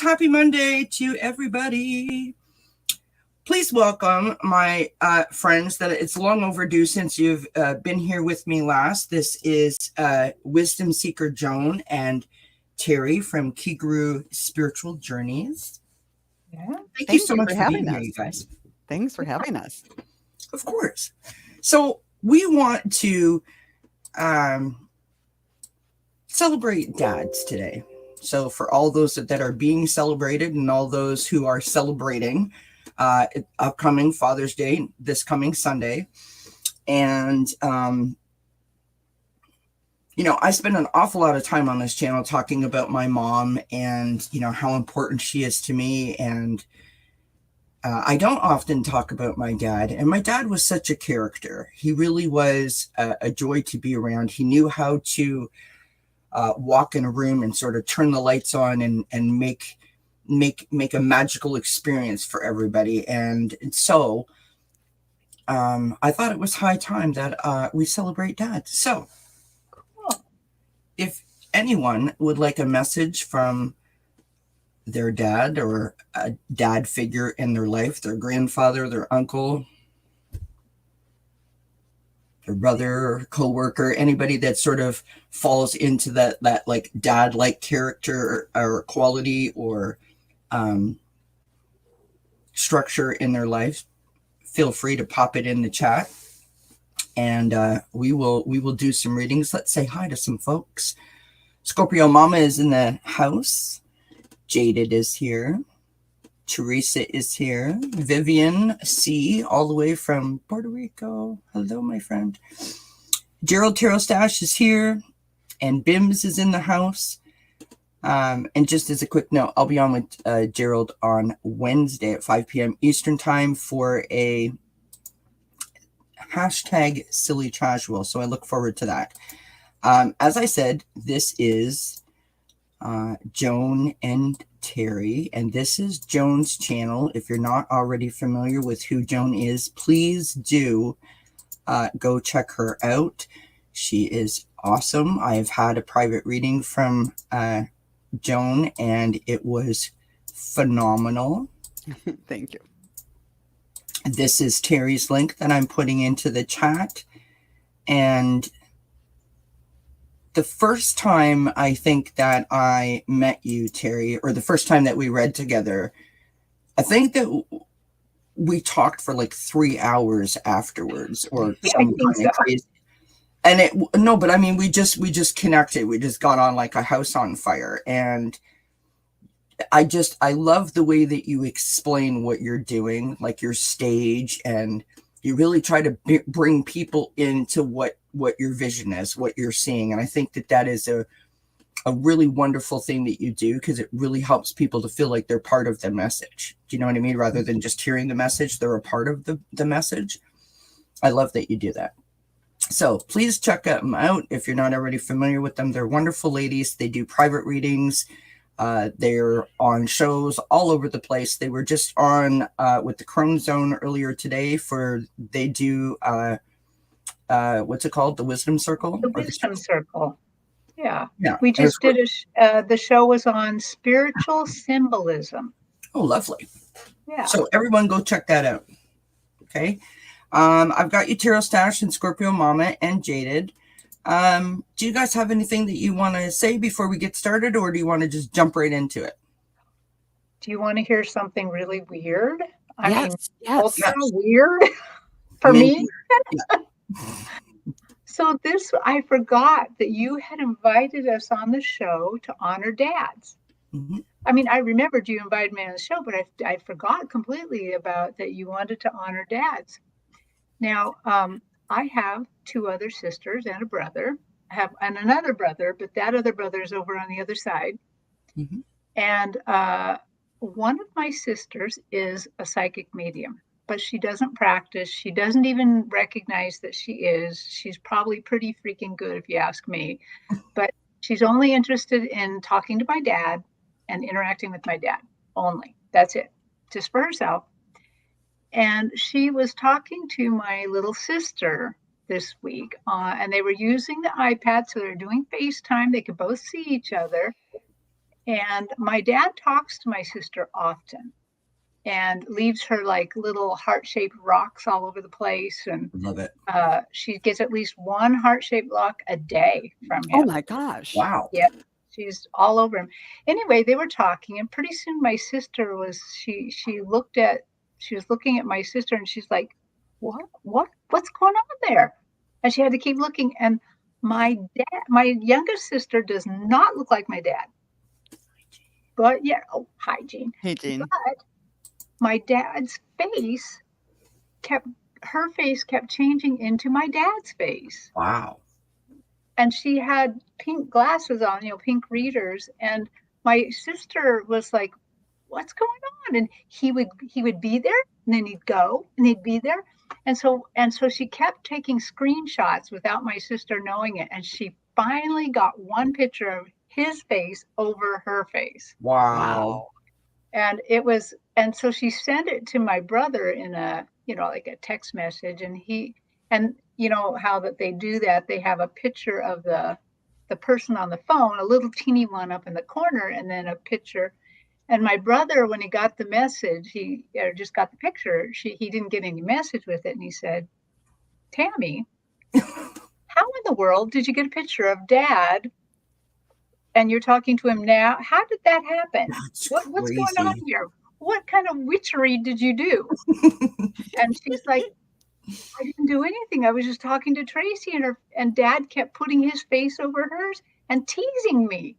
Happy Monday to everybody. Please welcome my friends that it's long overdue since you've been here with me last. This is Wisdom Seeker Joan and Terri from Kiguru Spiritual Journeys. Yeah. Thank you so much for being here, you guys. Thanks for having us. Of course. So we want to celebrate dads today. So for all those that are being celebrated and all those who are celebrating upcoming Father's Day, this coming Sunday. And, I spend an awful lot of time on this channel talking about my mom and, how important she is to me. And I don't often talk about my dad. And my dad was such a character. He really was a joy to be around. He knew how to walk in a room and sort of turn the lights on and make a magical experience for everybody. And so I thought it was high time that we celebrate dad. So if anyone would like a message from their dad or a dad figure in their life, their grandfather, their uncle, their brother, co-worker, anybody that sort of falls into that like dad-like character or quality or structure in their life, feel free to pop it in the chat, and we will do some readings. Let's say hi to some folks. Scorpio Mama is in the house. Jaded is here. Teresa is here. Vivian C, all the way from Puerto Rico. Hello, my friend. Gerald Tarot Stash is here. And Bims is in the house. And just as a quick note, I'll be on with Gerald on Wednesday at 5 p.m. Eastern Time for a hashtag silly casual. So I look forward to that. As I said, this is Joan and Terri, and this is Joan's channel. If you're not already familiar with who Joan is, please do go check her out. She is awesome. I have had a private reading from Joan, and it was phenomenal. Thank you. This is Terry's link that I'm putting into the chat. And the first time I think that I met you, Terri, or the first time that we read together, I think that we talked for like 3 hours afterwards or something crazy. And but I mean, we just connected. We just got on like a house on fire. And I love the way that you explain what you're doing, like your stage, and you really try to bring people into what your vision is, what you're seeing. And I think that is a really wonderful thing that you do, because it really helps people to feel like they're part of the message. Do you know what I mean? Rather than just hearing the message, they're a part of the message. I love that you do that. So please check them out if you're not already familiar with them. They're wonderful ladies. They do private readings. They're on shows all over the place. They were just on with the Chrome Zone earlier today they do what's it called? The Wisdom Circle? The Wisdom Circle. Yeah. Yeah. We just did the show was on spiritual symbolism. Oh, lovely. Yeah. So everyone go check that out. Okay. I've got you, Tarot Stash and Scorpio Mama and Jaded. Do you guys have anything that you want to say before we get started, or do you want to just jump right into it? Do you want to hear something really weird? Yes. Ultra weird for me. Yeah. So I forgot that you had invited us on the show to honor dads. Mm-hmm. I mean, I remembered you invited me on the show, but I forgot completely about that you wanted to honor dads. Now, I have 2 other sisters and a brother. I have another brother, but that other brother is over on the other side. Mm-hmm. And one of my sisters is a psychic medium, but she doesn't practice. She doesn't even recognize that she is. She's probably pretty freaking good, if you ask me. But she's only interested in talking to my dad and interacting with my dad only. That's it, just for herself. And she was talking to my little sister this week, and they were using the iPad, so they're doing FaceTime. They could both see each other. And my dad talks to my sister often and leaves her like little heart-shaped rocks all over the place. And Love it. she gets at least one heart-shaped rock a day from Oh him. my gosh. Wow. Yeah, she's all over him. Anyway, they were talking, and pretty soon my sister was she was looking at my sister, and she's like, what's going on there? And she had to keep looking. And my youngest sister does not look like my dad. But yeah, oh, hi, Jean. Hey, Jean. But my dad's face kept her face kept changing into my dad's face. Wow. And she had pink glasses on, pink readers. And my sister was like, "What's going on?" And he would be there, and then he'd go, and he'd be there. And so she kept taking screenshots without my sister knowing it. And she finally got one picture of his face over her face. Wow. And so she sent it to my brother in a, like a text message. And you know how that they do that. They have a picture of the person on the phone, a little teeny one up in the corner, and then a picture. And my brother, when he got the message, he just got the picture. He didn't get any message with it. And he said, "Tammy, how in the world did you get a picture of Dad? And you're talking to him now. How did that happen? That's What's going on crazy. here? What kind of witchery did you do?" And she's like, "I didn't do anything. I was just talking to Tracy, and Dad kept putting his face over hers and teasing me.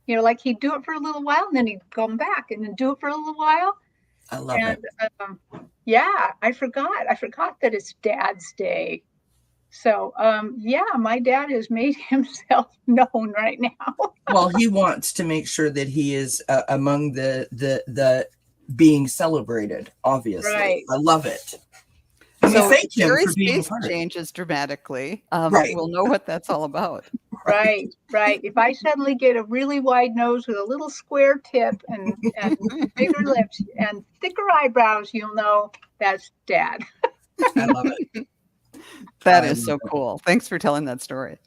Like he'd do it for a little while, and then he'd come back and then do it for a little while." I love And it. yeah, I forgot that it's Dad's Day. So yeah, my dad has made himself known right now. Well, he wants to make sure that he is among the being celebrated. Obviously, Right. I love it. And we So thank him for Terry's being a face part. changes dramatically. Right. We'll know what that's all about. Right. If I suddenly get a really wide nose with a little square tip and bigger lips and thicker eyebrows, you'll know that's Dad. I love it. That I is so love it. cool. Thanks for telling that story.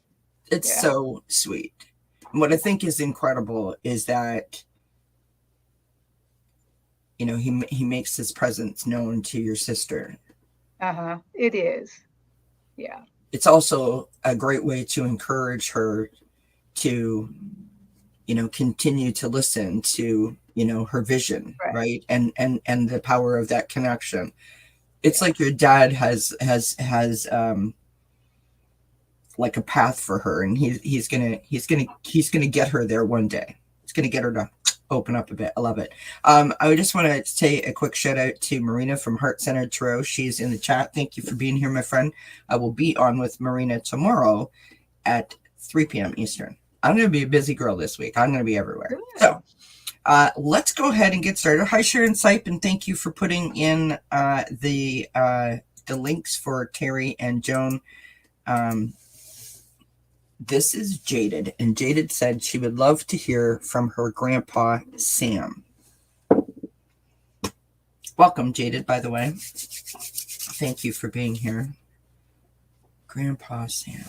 It's Yeah. so sweet. And what I think is incredible is that he makes his presence known to your sister. It is. Yeah. It's also a great way to encourage her to continue to listen to her vision, right? And the power of that connection. It's like your dad has like a path for her, and he's gonna get her there one day. He's gonna get her to open up a bit. I love it. I just want to say a quick shout out to Marina from Heart Centered Tarot. She's in the chat. Thank you for being here, my friend. I will be on with Marina tomorrow at 3 p.m. Eastern. I'm going to be a busy girl this week. I'm going to be everywhere. Good. So let's go ahead and get started. Hi, Sharon Sipe, and thank you for putting in the links for Terri and Joan. This is Jaded, and Jaded said she would love to hear from her grandpa, Sam. Welcome, Jaded, by the way. Thank you for being here. Grandpa Sam.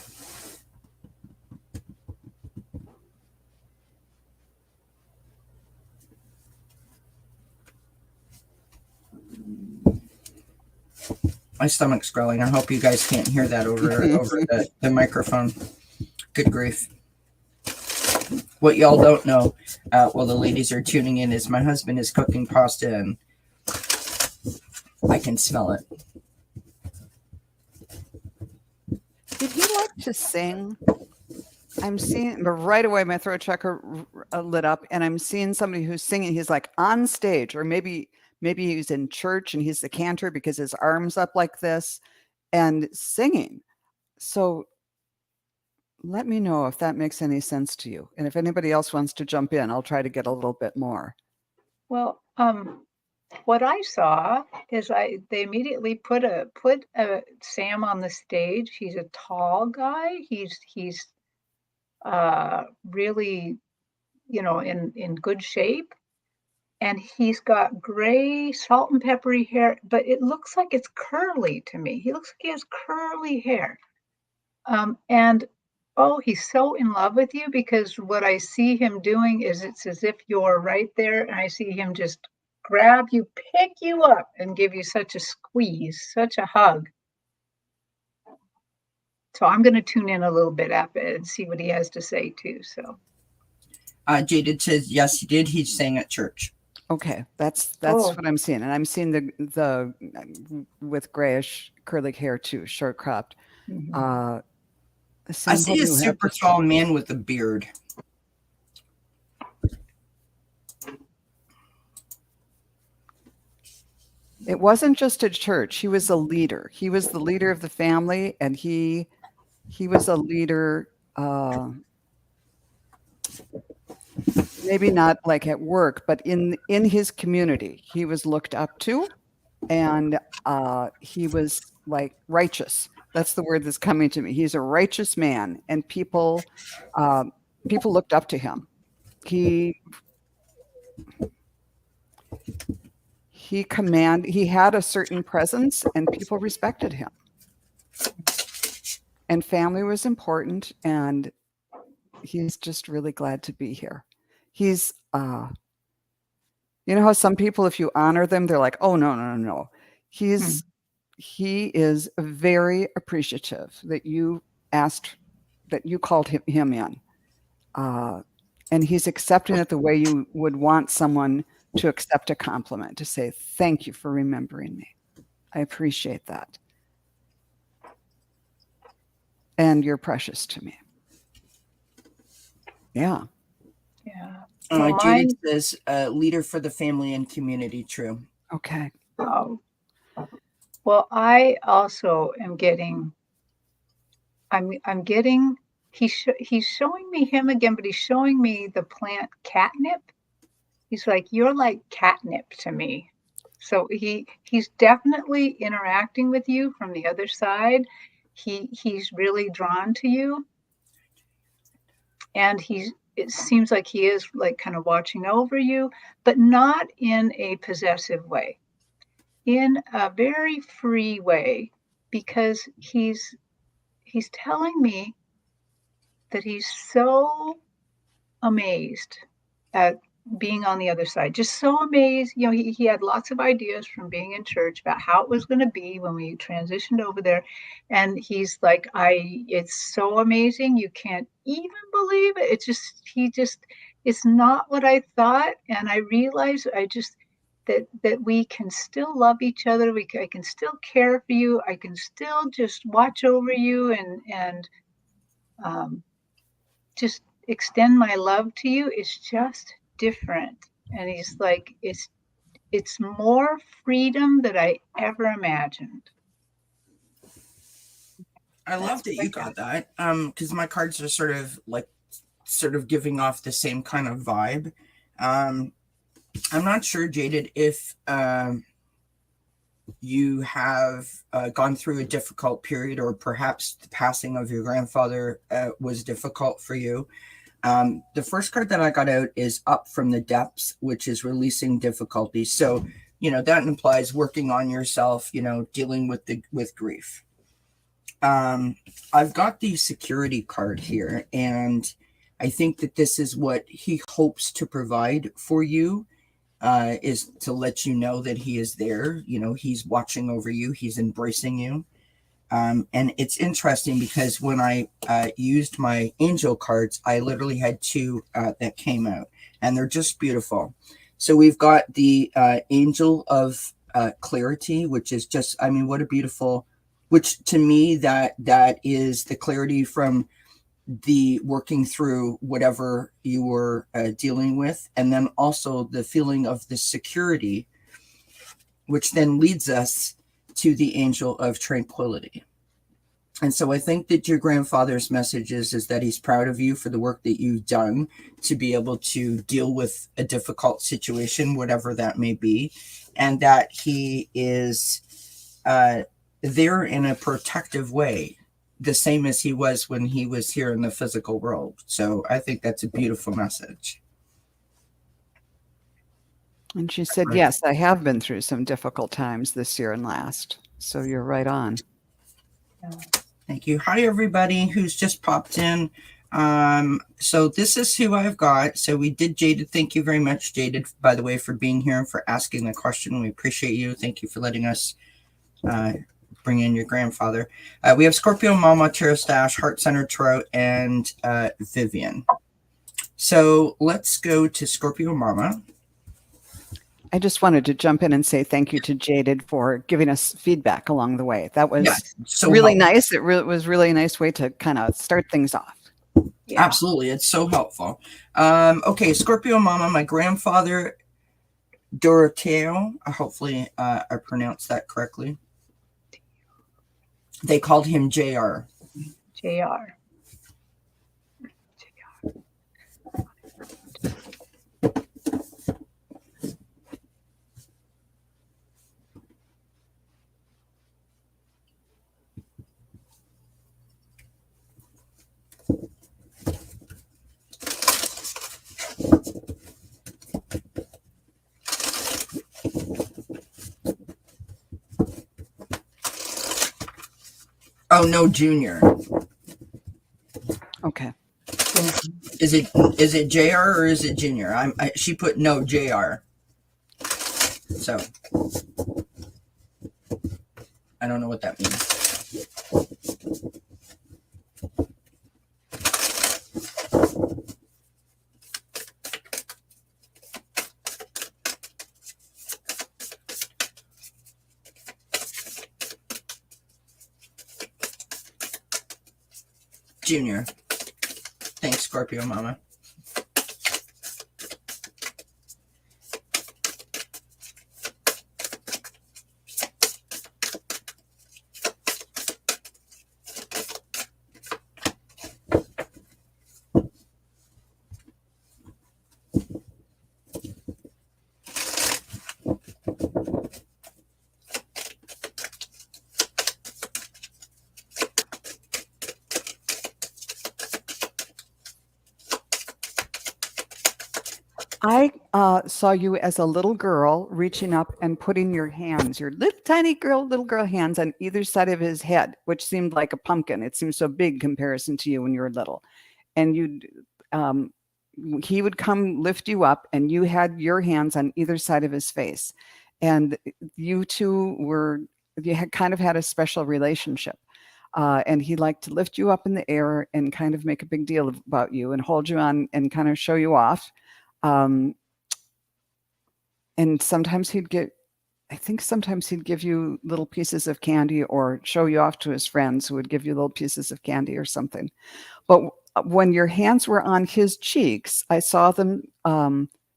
My stomach's growling. I hope you guys can't hear that over the microphone. Good grief. What y'all don't know, while the ladies are tuning in, is my husband is cooking pasta, and I can smell it. Did he like to sing? I'm seeing, but right away my throat chakra lit up, and I'm seeing somebody who's singing. He's like on stage, or maybe he's in church and he's the cantor because his arm's up like this and singing. So let me know if that makes any sense to you. And if anybody else wants to jump in, I'll try to get a little bit more. Well, what I saw is they immediately put a Sam on the stage. He's a tall guy. He's really, in good shape. And he's got gray salt and peppery hair, but it looks like it's curly to me. He looks like he has curly hair. And oh, he's so in love with you, because what I see him doing is it's as if you're right there, and I see him just grab you, pick you up, and give you such a squeeze, such a hug. So I'm going to tune in a little bit after and see what he has to say too. So Jaded says yes, he did. He sang at church. Okay, that's Oh. what I'm seeing, and I'm seeing the with grayish curly hair too, short cropped. mhm. Sam, I what see do a you have super to say? tall man with a beard. It wasn't just at church. He was a leader. He was the leader of the family, and he was a leader. Maybe not like at work, but in his community, he was looked up to, and he was like righteous. That's the word that's coming to me. He's a righteous man, and people looked up to him. He he had a certain presence, and people respected him. And family was important, and he's just really glad to be here. He's you know how some people, if you honor them, they're like, oh no, no, no, no. He is very appreciative that you called him in. And he's accepting it the way you would want someone to accept a compliment, to say, thank you for remembering me. I appreciate that. And you're precious to me. Yeah. Yeah. Well, Judith says leader for the family and community. True. Okay. oh. Well, I also am getting. I'm getting. He's showing me him again, but he's showing me the plant catnip. He's like, you're like catnip to me. So he's definitely interacting with you from the other side. He's really drawn to you, and it seems like he is like kind of watching over you, but not in a possessive way, in a very free way, because he's telling me that he's so amazed at being on the other side, just so amazed. You know, he had lots of ideas from being in church about how it was going to be when we transitioned over there. And he's like, it's so amazing. You can't even believe it. It's not what I thought. And I realized that we can still love each other. I can still care for you. I can still just watch over you and just extend my love to you. It's just different. And he's like, it's more freedom than I ever imagined. I love that you got that. Because my cards are sort of giving off the same kind of vibe. I'm not sure, Jaded, if you have gone through a difficult period, or perhaps the passing of your grandfather was difficult for you. The first card that I got out is Up from the Depths, which is releasing difficulties. So, that implies working on yourself, dealing with grief. I've got the Security card here, and I think that this is what he hopes to provide for you, is to let you know that he is there. He's watching over you. He's embracing you. And it's interesting because when I used my angel cards, I literally had two that came out, and they're just beautiful. So we've got the angel of clarity, which is just, what a beautiful, which to me, that is the clarity from the working through whatever you were dealing with. And then also the feeling of the security, which then leads us to the angel of tranquility. And so I think that your grandfather's message is that he's proud of you for the work that you've done to be able to deal with a difficult situation, whatever that may be, and that he is there in a protective way, the same as he was when he was here in the physical world. So I think that's a beautiful message. And she said, yes, I have been through some difficult times this year and last. So you're right on. Yeah. Thank you. Hi, everybody who's just popped in. So this is who I've got. So we did Jaded. Thank you very much, Jaded, by the way, for being here and for asking the question. We appreciate you. Thank you for letting us bring in your grandfather. We have Scorpio Mama, Tarot Stash, Heart Center Tarot, and Vivian. So let's go to Scorpio Mama. I just wanted to jump in and say thank you to Jaded for giving us feedback along the way. That was so really helpful. nice. It was really a nice way to kind of start things off. Yeah. Absolutely. It's so helpful. Okay, Scorpio Mama, my grandfather, Doroteo, hopefully I pronounced that correctly. They called him JR. JR. Oh, no, Junior. Okay. Is it JR or is it Junior? She put no JR. So I don't know what that means. Junior. Thanks, Scorpio Mama. I saw you as a little girl reaching up and putting your hands, your little tiny little girl hands on either side of his head, which seemed like a pumpkin. It seemed so big in comparison to you when you were little. And he would come lift you up and you had your hands on either side of his face. And you two you had kind of had a special relationship. And he liked to lift you up in the air and kind of make a big deal about you and hold you on and kind of show you off. And sometimes sometimes he'd give you little pieces of candy or show you off to his friends who would give you little pieces of candy or something. But when your hands were on his cheeks, I saw them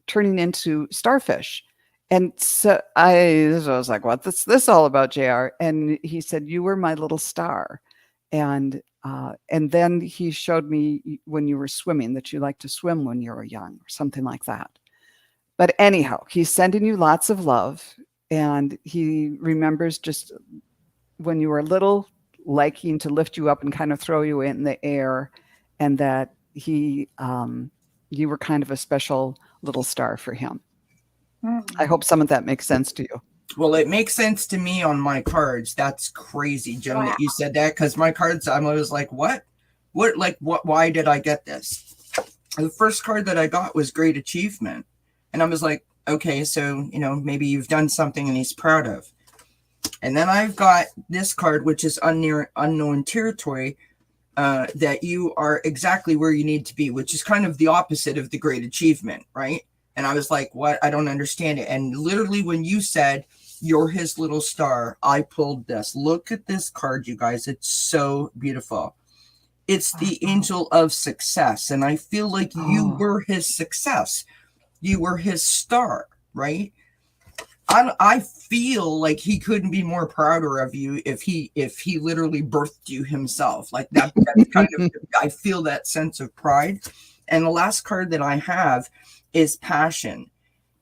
turning into starfish. And so I was like, what's this all about, JR? And he said, you were my little star. And then he showed me when you were swimming that you liked to swim when you were young or something like that. But anyhow, he's sending you lots of love. And he remembers just when you were little, liking to lift you up and kind of throw you in the air. And that you were kind of a special little star for him. I hope some of that makes sense to you. Well, it makes sense to me on my cards. That's crazy, Joan, that you said that, because my cards, I was like, what, why did I get this? The first card that I got was Great Achievement. And I was like, okay, so, maybe you've done something and he's proud of. And then I've got this card, which is Unknown Territory, that you are exactly where you need to be, which is kind of the opposite of the Great Achievement, right? And I was like, what? I don't understand it. And literally when you said, you're his little star, I pulled this. Look at this card, you guys. It's so beautiful. It's the Angel of Success. And I feel like you were his success. You were his star, right? I feel like he couldn't be more prouder of you if he literally birthed you himself. Like that's kind of, I feel that sense of pride. And the last card that I have is Passion.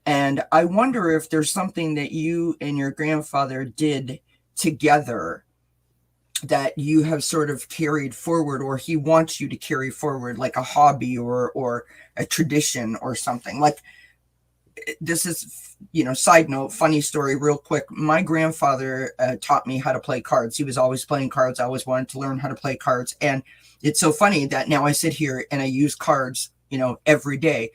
And I wonder if there's something that you and your grandfather did together that you have sort of carried forward, or he wants you to carry forward, like a hobby or a tradition or something. Like this is, side note, funny story, real quick. My grandfather taught me how to play cards. He was always playing cards. I always wanted to learn how to play cards. And it's so funny that now I sit here and I use cards, every day.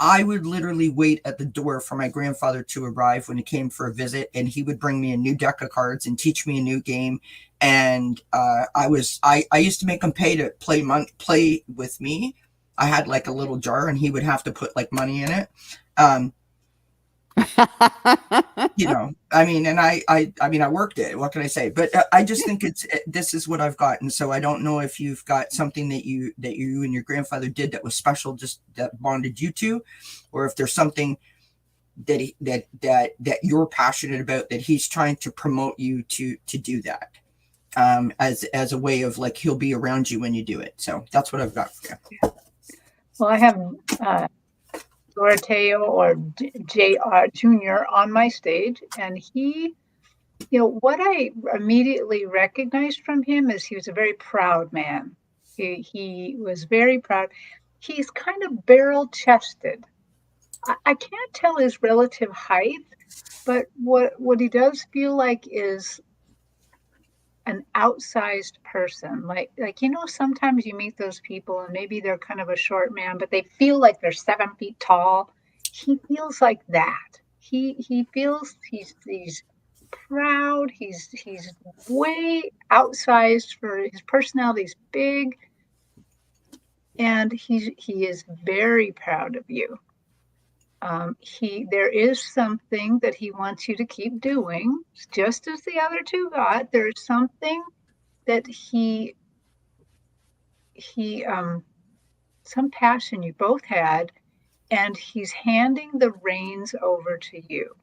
I would literally wait at the door for my grandfather to arrive when he came for a visit, and he would bring me a new deck of cards and teach me a new game. And I used to make him pay to play with me. I had like a little jar, and he would have to put like money in it. And I worked it. What can I say? But I just think this is what I've got. And so I don't know if you've got something that you and your grandfather did that was special, just that bonded you two, or if there's something that you're passionate about that he's trying to promote you to do that, as a way of like, he'll be around you when you do it. So that's what I've got for you. Well, I have Doroteo or JR Jr. on my stage, and he, what I immediately recognized from him is he was a very proud man. He was very proud. He's kind of barrel-chested. I can't tell his relative height, but what he does feel like is an outsized person. Like sometimes you meet those people and maybe they're kind of a short man, but they feel like they're 7 feet tall. He feels like that. He feels he's proud. He's way outsized for his personality. He's big, and he is very proud of you. There is something that he wants you to keep doing, just as the other two got. There's something that he some passion you both had, and he's handing the reins over to you.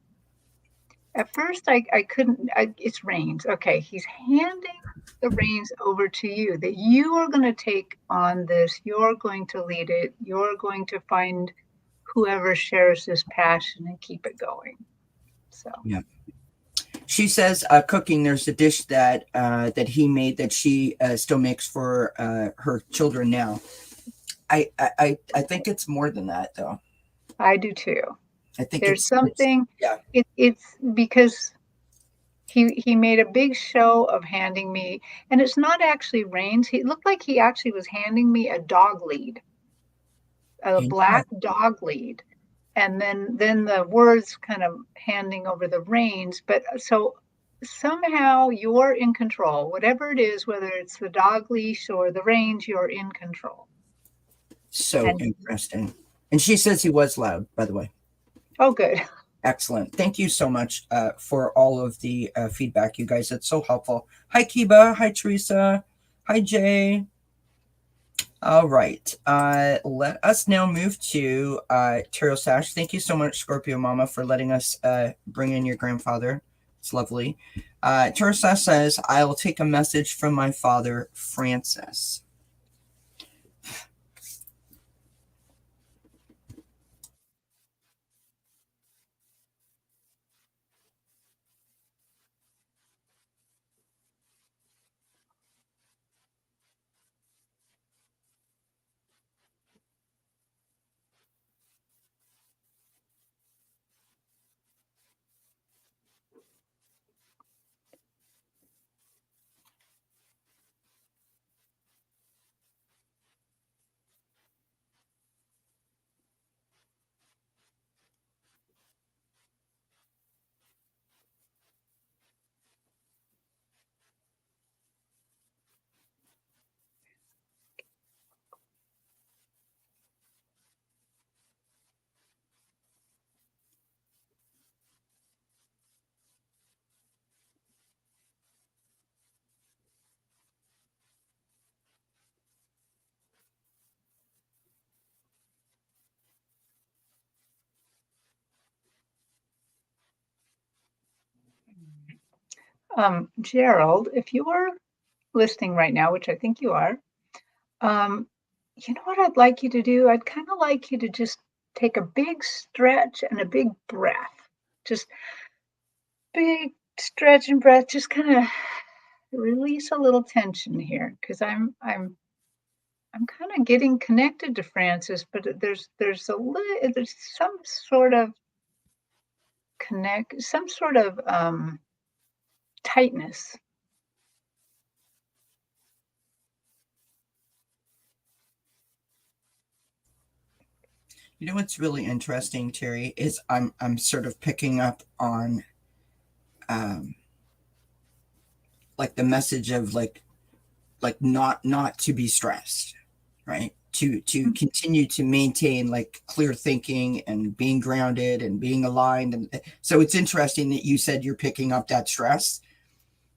At first, I couldn't. It's reins. Okay, he's handing the reins over to you. That you are going to take on this. You're going to lead it. You're going to find whoever shares this passion and keep it going. So yeah. She says cooking. There's a dish that he made that she still makes for her children now. I think it's more than that, though. I do too. I think there's something. Yeah. It's because he made a big show of handing me, and it's not actually reins. He looked like he actually was handing me a dog lead. A black dog lead, and then the words kind of handing over the reins. But so somehow you're in control, whatever it is, whether it's the dog leash or the reins, you're in control. So interesting. And she says he was loud, by the way. Oh, good. Excellent. Thank you so much for all of the feedback, you guys. It's so helpful. Hi, Kiba. Hi, Teresa. Hi, Jay. All right. Let us now move to Tarot Sash. Thank you so much, Scorpio Mama, for letting us bring in your grandfather. It's lovely. Tarot Sash says, I'll take a message from my father, Francis. Gerald, if you are listening right now, which I think you are, you know what I'd like you to do? I'd kind of like you to just take a big stretch and a big breath. Just big stretch and breath. Just kind of release a little tension here, because I'm kind of getting connected to Francis, but there's some sort of connect, some sort of tightness. You know what's really interesting, Terri, is I'm sort of picking up on um, like the message of like not to be stressed, right? To continue to maintain like clear thinking and being grounded and being aligned. And so it's interesting that you said you're picking up that stress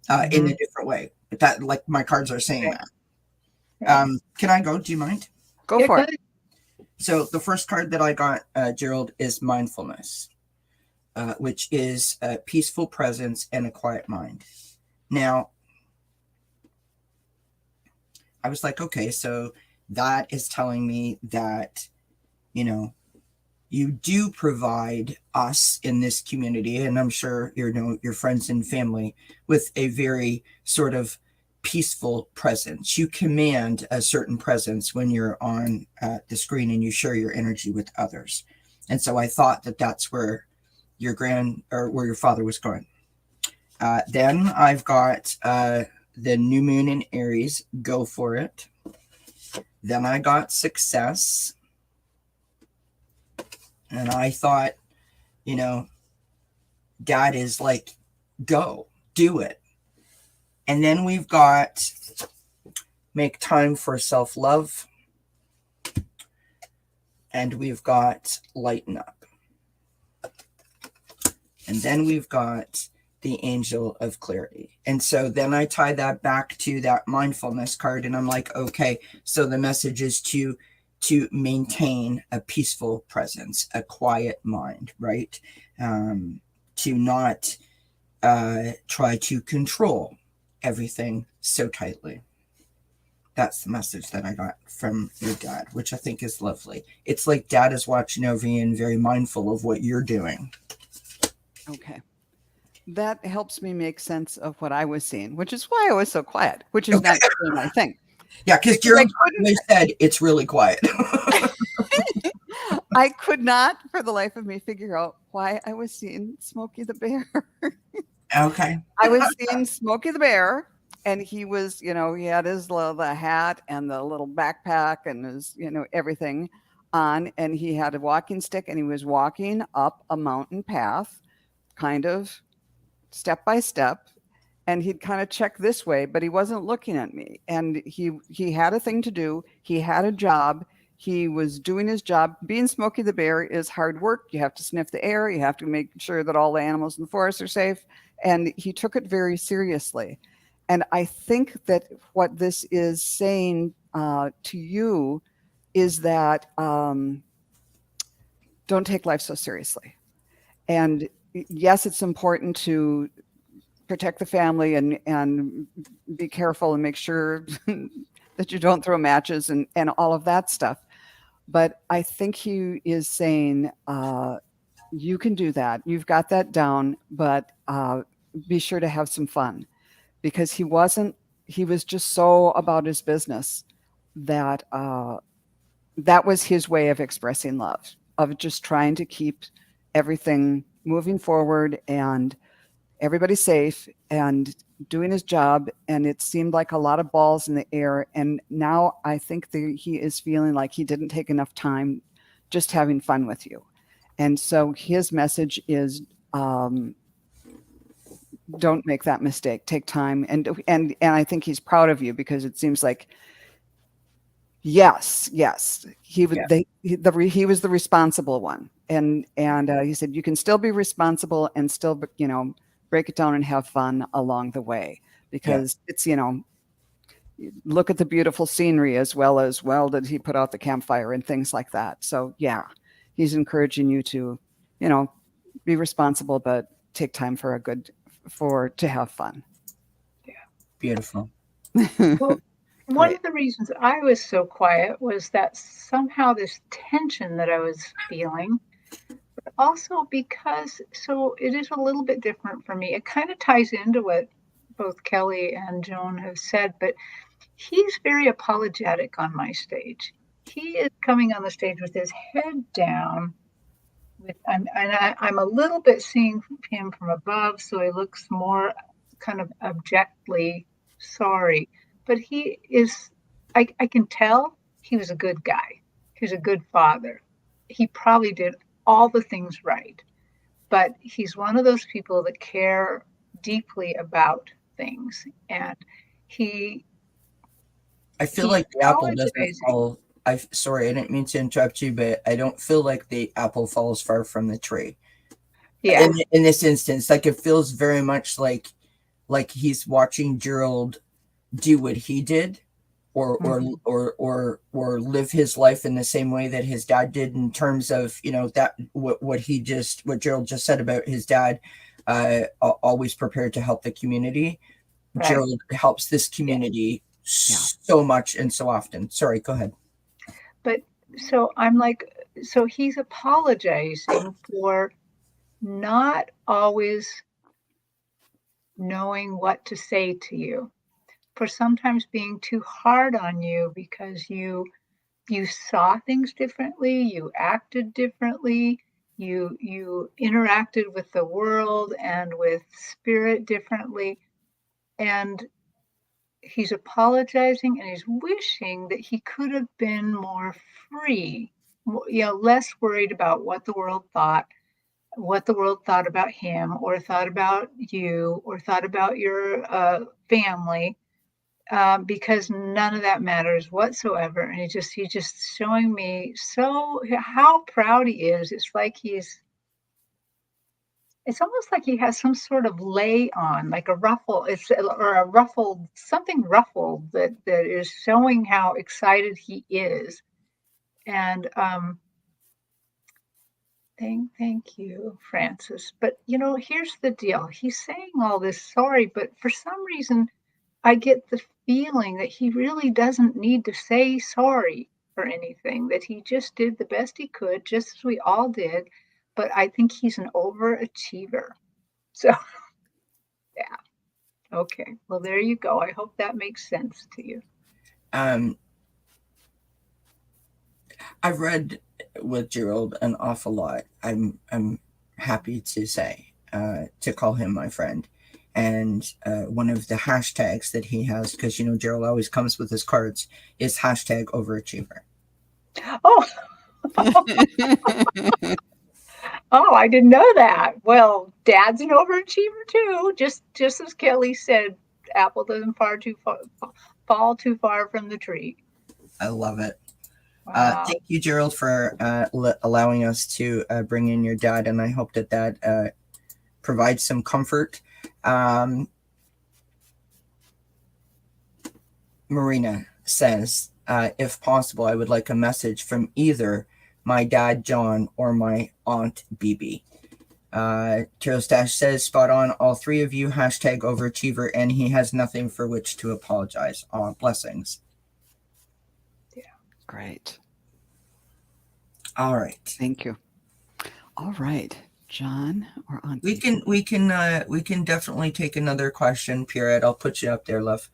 in a different way. But that, like, my cards are saying Right. that. Right. Can I go? Do you mind? Go Yeah, for go it. ahead. So the first card that I got, Gerald, is mindfulness, which is a peaceful presence and a quiet mind. Now, I was like, okay, so that is telling me that, you know, you do provide us in this community, and I'm sure your friends and family, with a very sort of peaceful presence. You command a certain presence when you're on the screen and you share your energy with others. And so I thought that that's where where your father was going. Then I've got the new moon in Aries. Go for it. Then I got success. And I thought, you know, Dad is like, go, do it. And then we've got make time for self love. And we've got lighten up. And then we've got the angel of clarity. And so then I tie that back to that mindfulness card. And I'm like, okay, so the message is to maintain a peaceful presence, a quiet mind, right? To not try to control everything so tightly. That's the message that I got from your dad, which I think is lovely. It's like Dad is watching over you and very mindful of what you're doing. Okay. That helps me make sense of what I was seeing, which is why I was so quiet, which is not my thing. Yeah, because Gerald said it's really quiet. I could not, for the life of me, figure out why I was seeing Smokey the Bear. Okay. I was seeing Smokey the Bear, and he was, he had his the hat and the little backpack and his, everything on, and he had a walking stick, and he was walking up a mountain path, kind of step by step, and he'd kind of check this way, but he wasn't looking at me. And he had a thing to do. He had a job. He was doing his job. Being Smokey the Bear is hard work. You have to sniff the air. You have to make sure that all the animals in the forest are safe. And he took it very seriously. And I think that what this is saying to you is that don't take life so seriously. And yes, it's important to protect the family and be careful and make sure that you don't throw matches and all of that stuff. But I think he is saying, you can do that. You've got that down, but be sure to have some fun, because he was just so about his business that that was his way of expressing love, of just trying to keep everything moving forward and everybody safe and doing his job. And it seemed like a lot of balls in the air. And now I think that he is feeling like he didn't take enough time just having fun with you. And so his message is, don't make that mistake. Take time. And I think he's proud of you, because it seems like, yes, he would. Yeah. He was the responsible one, and he said you can still be responsible and still, break it down and have fun along the way, because it's, look at the beautiful scenery as well as, well, did he put out the campfire and things like that. So yeah, he's encouraging you to, be responsible, but take time to have fun. Yeah. Beautiful. Well, one of the reasons I was so quiet was that somehow this tension that I was feeling, but also because, so it is a little bit different for me. It kind of ties into what both Kelly and Joan have said, but he's very apologetic on my stage. He is coming on the stage with his head down, I'm a little bit seeing him from above, so he looks more kind of abjectly sorry. But he is, I can tell he was a good guy. He was a good father. He probably did all the things right. But he's one of those people that care deeply about things. And he I feel he's like the apple doesn't apologizing. fall. Sorry, I didn't mean to interrupt you, but I don't feel like the apple falls far from the tree. Yeah. In this instance, like it feels very much like he's watching Gerald do what he did, Mhm. or live his life in the same way that his dad did, in terms of, that what Gerald just said about his dad, always prepared to help the community. Right. Gerald helps this Yeah. community Yeah. so much and so often. Sorry, go ahead. But so I'm like, so he's apologizing for not always knowing what to say to you, for sometimes being too hard on you because you saw things differently, you acted differently, you interacted with the world and with spirit differently. And he's apologizing and he's wishing that he could have been more free, less worried about what the world thought about him or thought about you or thought about your family, because none of that matters whatsoever. And he's just showing me so how proud he is. It's almost like he has some sort of lay on, like a ruffle, or a ruffled, something ruffled that is showing how excited he is. And thank you, Francis. But here's the deal. He's saying all this sorry, but for some reason I get the feeling that he really doesn't need to say sorry for anything, that he just did the best he could, just as we all did. But I think he's an overachiever. So, yeah. Okay. Well, there you go. I hope that makes sense to you. Um, I've read with Gerald an awful lot. I'm happy to say, to call him my friend. And one of the hashtags that he has, because Gerald always comes with his cards, is hashtag overachiever. Oh, oh, I didn't know that. Well, Dad's an overachiever too. Just as Kelly said, apple doesn't fall too far from the tree. I love it. Wow. Thank you, Gerald, for allowing us to bring in your dad, and I hope that provides some comfort. Marina says, if possible, I would like a message from either my dad, John, or my aunt, BB. Carol Stash says, spot on, all three of you, hashtag overachiever, and he has nothing for which to apologize. Aw, blessings. Yeah. Great. All right. Thank you. All right. John or Aunt We can definitely take another question, Pierrette. I'll put you up there, love.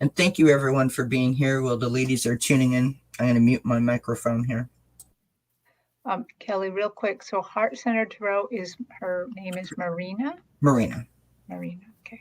And thank you everyone for being here. While the ladies are tuning in, I'm going to mute my microphone here. Kelly, real quick. So Heart Center Tarot her name is Marina? Marina. Marina, okay.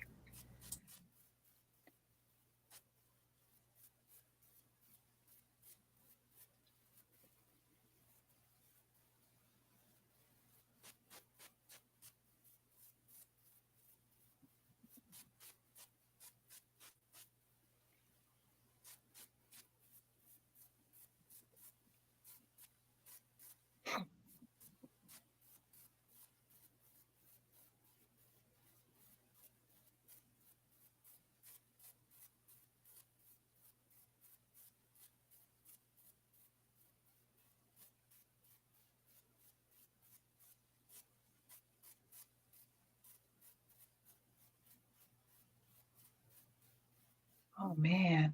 Oh man,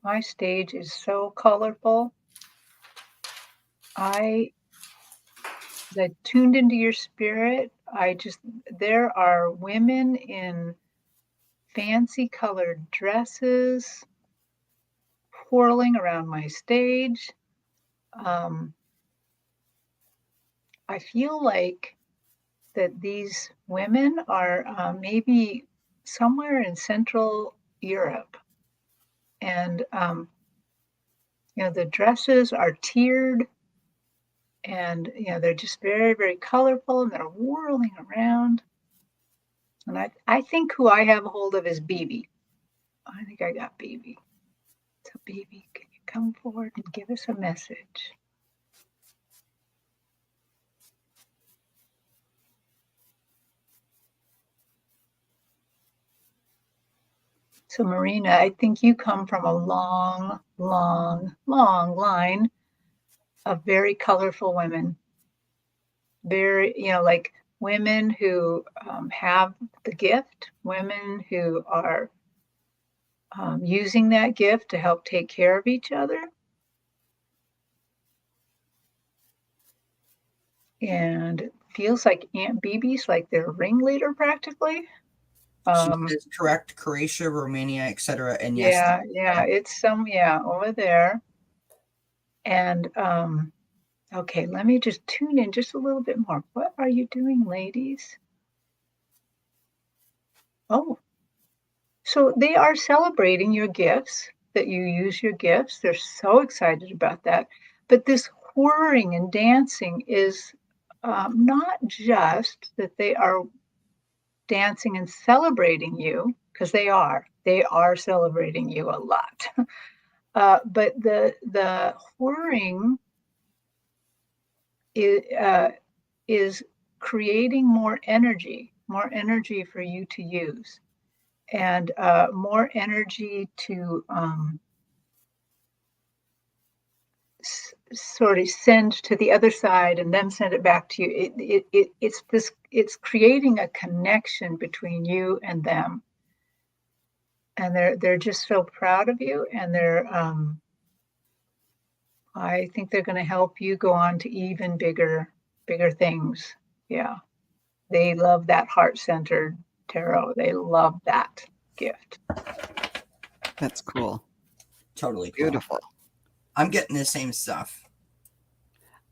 my stage is so colorful. I tuned into your spirit. There are women in fancy colored dresses whirling around my stage. Um, I feel like that these women are maybe somewhere in Central Europe. And, the dresses are tiered and, they're just very, very colorful and they're whirling around. And I think who I have a hold of is BB. I think I got BB. So, BB, can you come forward and give us a message? So, Marina, I think you come from a long, long, long line of very colorful women. Very, like women who have the gift, women who are using that gift to help take care of each other. And it feels like Aunt BB's like their ringleader practically. She says correct, Croatia, Romania, etc. And yes. Yeah, it's over there. And okay, let me just tune in just a little bit more. What are you doing, ladies? Oh, so they are celebrating your gifts, that you use your gifts. They're so excited about that. But this whirring and dancing is not just that they are dancing and celebrating you, because they are. They are celebrating you a lot. But the whirring is creating more energy for you to use, and more energy to sort of send to the other side and then send it back to you. It's creating a connection between you and them, and they're just so proud of you, and I think they're going to help you go on to even bigger things. Yeah, they love that heart-centered tarot. They love that gift. That's cool. Totally cool. Beautiful. I'm getting the same stuff.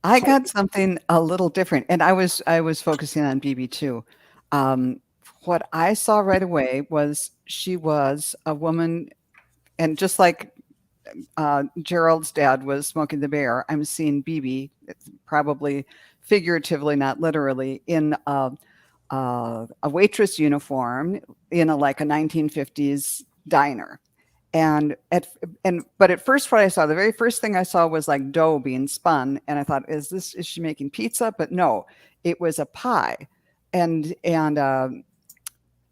I got something a little different, and I was focusing on BB too. What I saw right away was she was a woman, and just like Gerald's dad was Smoking the Bear, I'm seeing BB, probably figuratively, not literally, in a waitress uniform in like a 1950s diner. But at first, what I saw, the very first thing I saw was like dough being spun, and I thought, is she making pizza? But no, it was a pie, and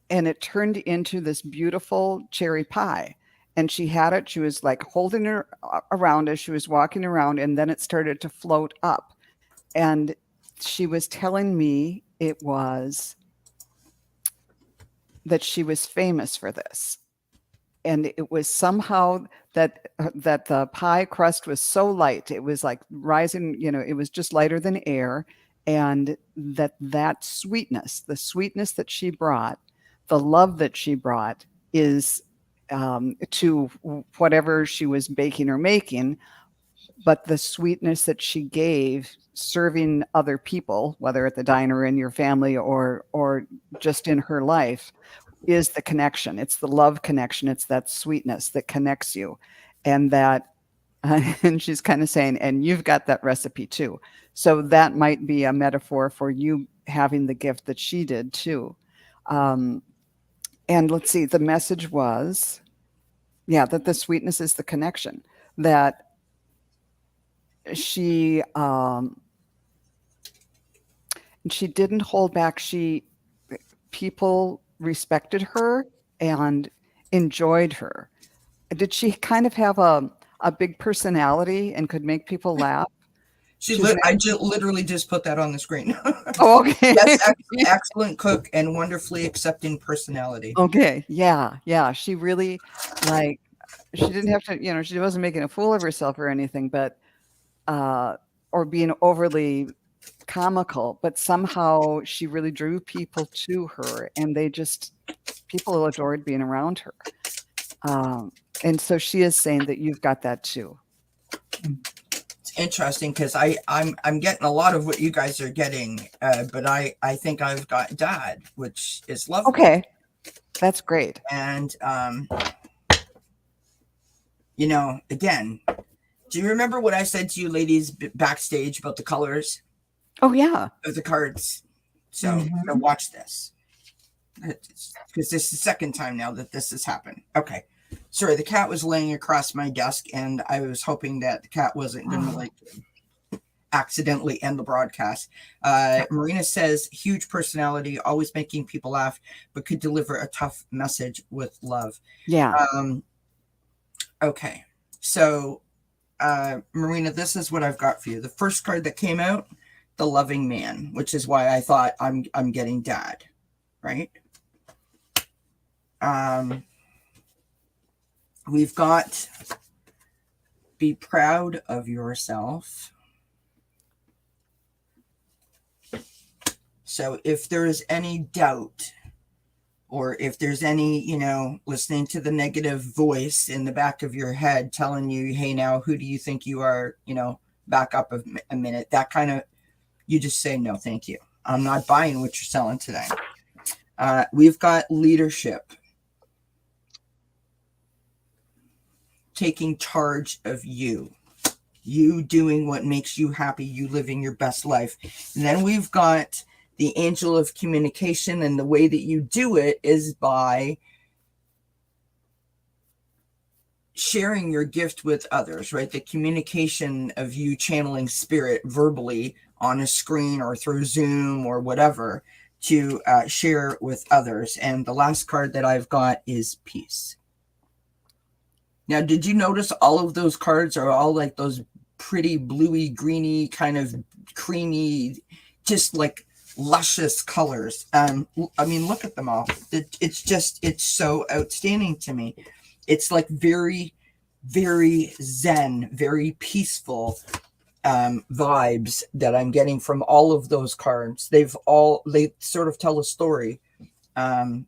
it turned into this beautiful cherry pie. And she had it. She was like holding her around as she was walking around, and then it started to float up. And she was telling me it was that she was famous for this. And it was somehow that the pie crust was so light, it was like rising, it was just lighter than air, and that sweetness, the sweetness that she brought, the love that she brought is to whatever she was baking or making, but the sweetness that she gave serving other people, whether at the diner, in your family, or just in her life, is the connection. It's the love connection. It's that sweetness that connects you. And that, and she's kind of saying, and you've got that recipe too. So that might be a metaphor for you having the gift that she did too. And let's see, the message was, that the sweetness is the connection, that she didn't hold back. People respected her and enjoyed her. Did she kind of have a big personality and could make people laugh? I literally just put that on the screen. Oh, okay. Yes, excellent cook and wonderfully accepting personality. Okay, yeah. She really, like, she didn't have to, she wasn't making a fool of herself or anything, but or being overly comical, but somehow she really drew people to her, and people adored being around her. And so she is saying that you've got that too. interesting because I'm getting a lot of what you guys are getting, but I think I've got Dad, which is lovely. Okay, that's great. And again, do you remember what I said to you ladies backstage about the colors Oh yeah. of the cards? So watch this, because this is the second time now that this has happened. Okay. Sorry, the cat was laying across my desk, and I was hoping that the cat wasn't going to accidentally end the broadcast. Marina says, huge personality, always making people laugh, but could deliver a tough message with love. Yeah. Okay. So, Marina, this is what I've got for you. The first card that came out, the loving man, which is why I thought I'm getting Dad, right? We've got be proud of yourself. So if there's any doubt, or if there's any, listening to the negative voice in the back of your head telling you, hey, now, who do you think you are? Back up a minute. That kind of, you just say, no, thank you. I'm not buying what you're selling today. We've got leadership. Taking charge of you doing what makes you happy, you living your best life. And then we've got the angel of communication, and the way that you do it is by sharing your gift with others, right? The communication of you channeling spirit verbally on a screen or through Zoom or whatever to share with others. And the last card that I've got is peace. Now, did you notice all of those cards are all like those pretty bluey, greeny, kind of creamy, just like luscious colors? I mean, look at them all. It's so outstanding to me. It's like very, very zen, very peaceful vibes that I'm getting from all of those cards. They sort of tell a story. And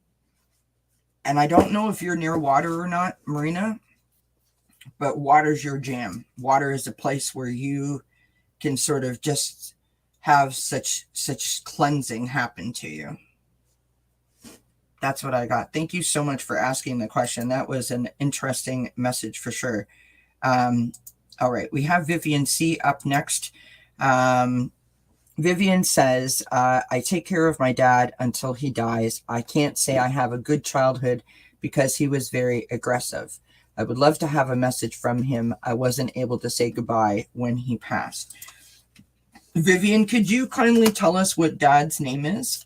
I don't know if you're near water or not, Marina, but water's your jam. Water is a place where you can sort of just have such cleansing happen to you. That's what I got. Thank you so much for asking the question. That was an interesting message for sure. All right, we have Vivian C up next. Vivian says, I take care of my dad until he dies. I can't say I have a good childhood because he was very aggressive. I would love to have a message from him. I wasn't able to say goodbye when he passed. Vivian, could you kindly tell us what Dad's name is?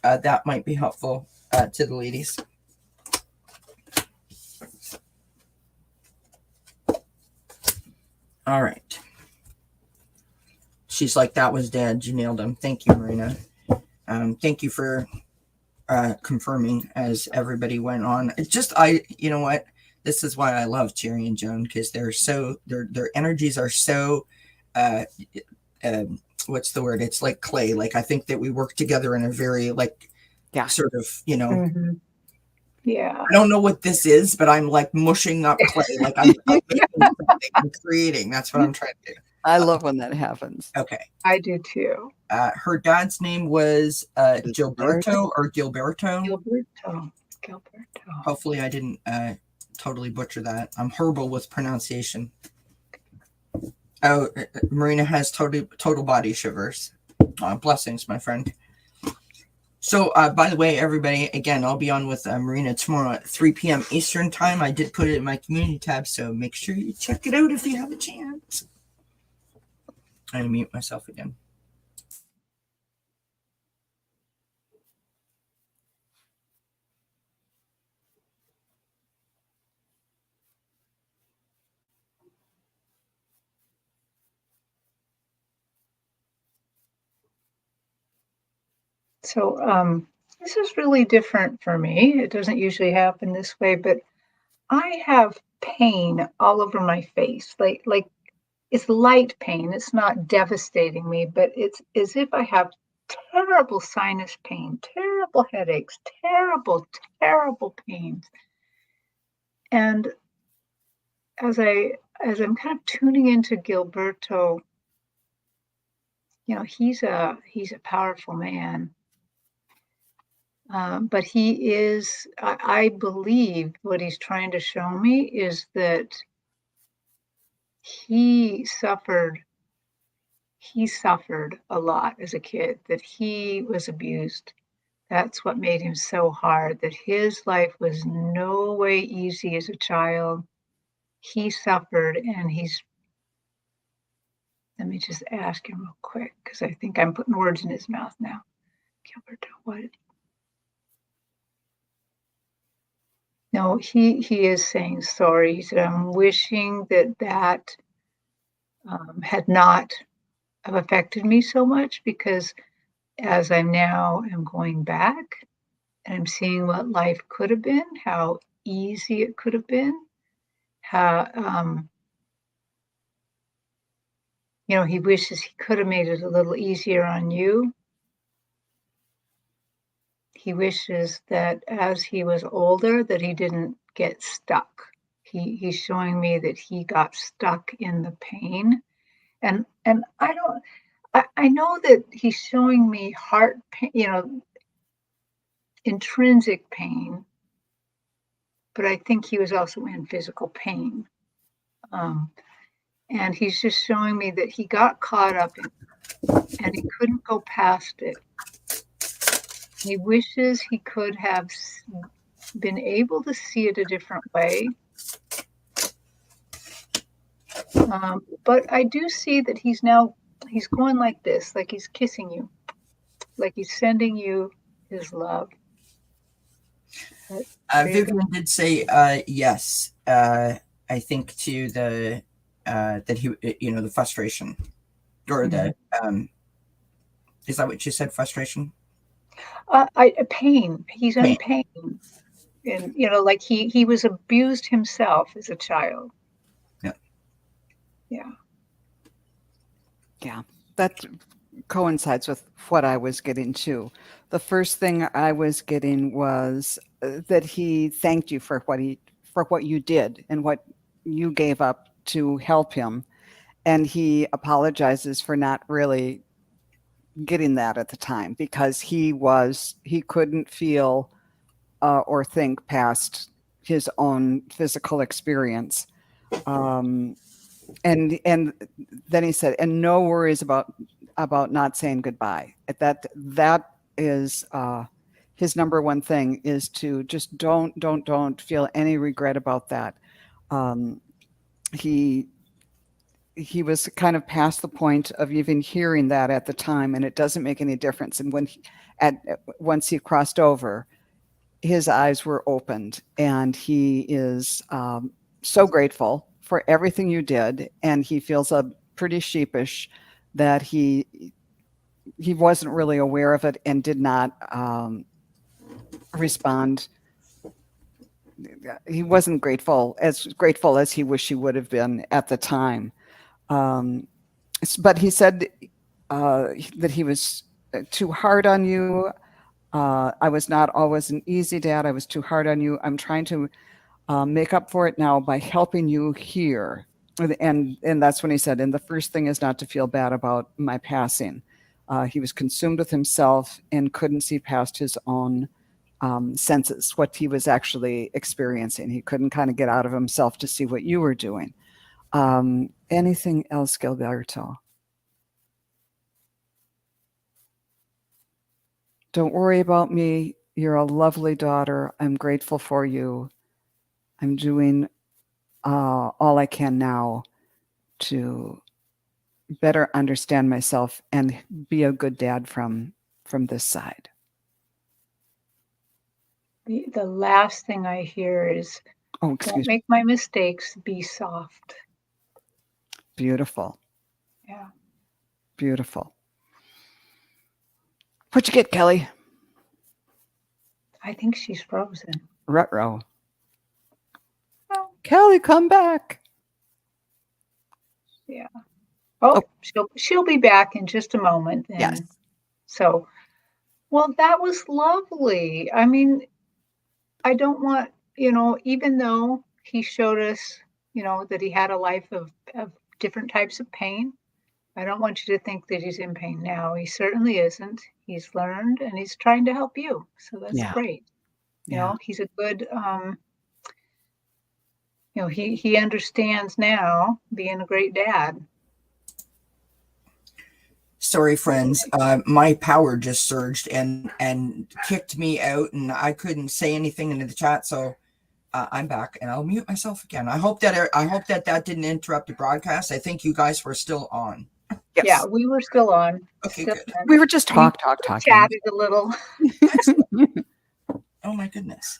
That might be helpful to the ladies. All right. She's like, that was Dad. You nailed him. Thank you, Marina. Thank you for confirming as everybody went on. It's just, you know what? This is why I love Terri and Joan, because their energies are so, what's the word? It's like clay. Like, I think that we work together in a very sort of, Yeah. I don't know what this is, but I'm like mushing up clay. Like I'm making something, I'm creating. That's what I'm trying to do. I love when that happens. Okay. I do too. Her dad's name was Gilberto or Gilberto. Gilberto. Hopefully I didn't totally butcher that. I'm horrible with pronunciation. Oh, Marina has total body shivers. Blessings, my friend. So, by the way, everybody, again, I'll be on with Marina tomorrow at 3 p.m. Eastern time. I did put it in my community tab, so make sure you check it out if you have a chance. I mute myself again. So this is really different for me. It doesn't usually happen this way, but I have pain all over my face. Like it's light pain. It's not devastating me, but it's as if I have terrible sinus pain, terrible headaches, terrible pains. And as I as I'm kind of tuning into Gilberto, he's a powerful man. But he is, I believe what he's trying to show me is that he suffered a lot as a kid, that he was abused. That's what made him so hard, that his life was no way easy as a child. He suffered, and let me just ask him real quick, because I think I'm putting words in his mouth now. Gilberto, what? No, he is saying sorry. He said, I'm wishing that had not have affected me so much, because as I now am going back and I'm seeing what life could have been, how easy it could have been, how, he wishes he could have made it a little easier on you. He wishes that as he was older, that he didn't get stuck. He's showing me that he got stuck in the pain. And I know that he's showing me heart pain, intrinsic pain, but I think he was also in physical pain. And he's just showing me that he got caught up in, and he couldn't go past it. He wishes he could have been able to see it a different way. But I do see that he's going like this, like he's kissing you, like he's sending you his love. Vivian did say yes. I think to the that he, the frustration, or the is that what you said? Frustration. Pain. He's in pain, and like he was abused himself as a child. Yeah, that coincides with what I was getting too. The first thing I was getting was that he thanked you for what you did and what you gave up to help him, and he apologizes for not really getting that at the time, because he couldn't feel or think past his own physical experience. And then he said, and no worries about not saying goodbye. That is his number one thing, is to just don't feel any regret about that. He was kind of past the point of even hearing that at the time, and it doesn't make any difference. And once he crossed over, his eyes were opened, and he is so grateful for everything you did, and he feels pretty sheepish that he wasn't really aware of it and did not respond. He wasn't grateful as he wished he would have been at the time. But he said that he was too hard on you. I was not always an easy dad. I was too hard on you. I'm trying to make up for it now by helping you here. And that's when he said, and the first thing is not to feel bad about my passing. He was consumed with himself and couldn't see past his own senses, what he was actually experiencing. He couldn't kind of get out of himself to see what you were doing. Anything else, Gilberto? Don't worry about me. You're a lovely daughter. I'm grateful for you. I'm doing all I can now to better understand myself and be a good dad from this side. The last thing I hear is, don't make my mistakes, be soft. Beautiful. Yeah. Beautiful. What'd you get, Kelly? I think she's frozen. Ruh-roh. Oh. Kelly, come back. Yeah. Oh, she'll be back in just a moment. And yes. So, well, that was lovely. I mean, I don't want, even though he showed us, that he had a life of different types of pain. I don't want you to think that he's in pain now. He certainly isn't. He's learned and he's trying to help you. So that's Yeah. great. Yeah. He's a good, he understands now being a great dad. Sorry, friends. My power just surged and kicked me out, and I couldn't say anything into the chat. So I'm back, and I'll mute myself again. I hope that didn't interrupt the broadcast. I think you guys were still on. Yes. Yeah, we were still on. Okay, still good. on. We were just talking. Chatted a little. Oh my goodness.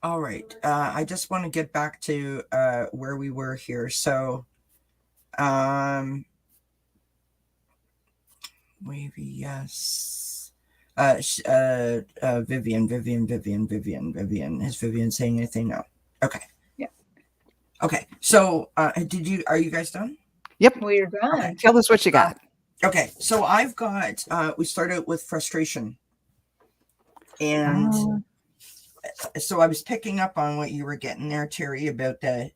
All right. I just want to get back to where we were here. So maybe yes. Vivian. Is Vivian saying anything? No. Okay. Yeah. Okay. So are you guys done? Yep. We're done. Okay. Tell us what you got. Okay. So I've got, we started with frustration. And so I was picking up on what you were getting there, Terri, about the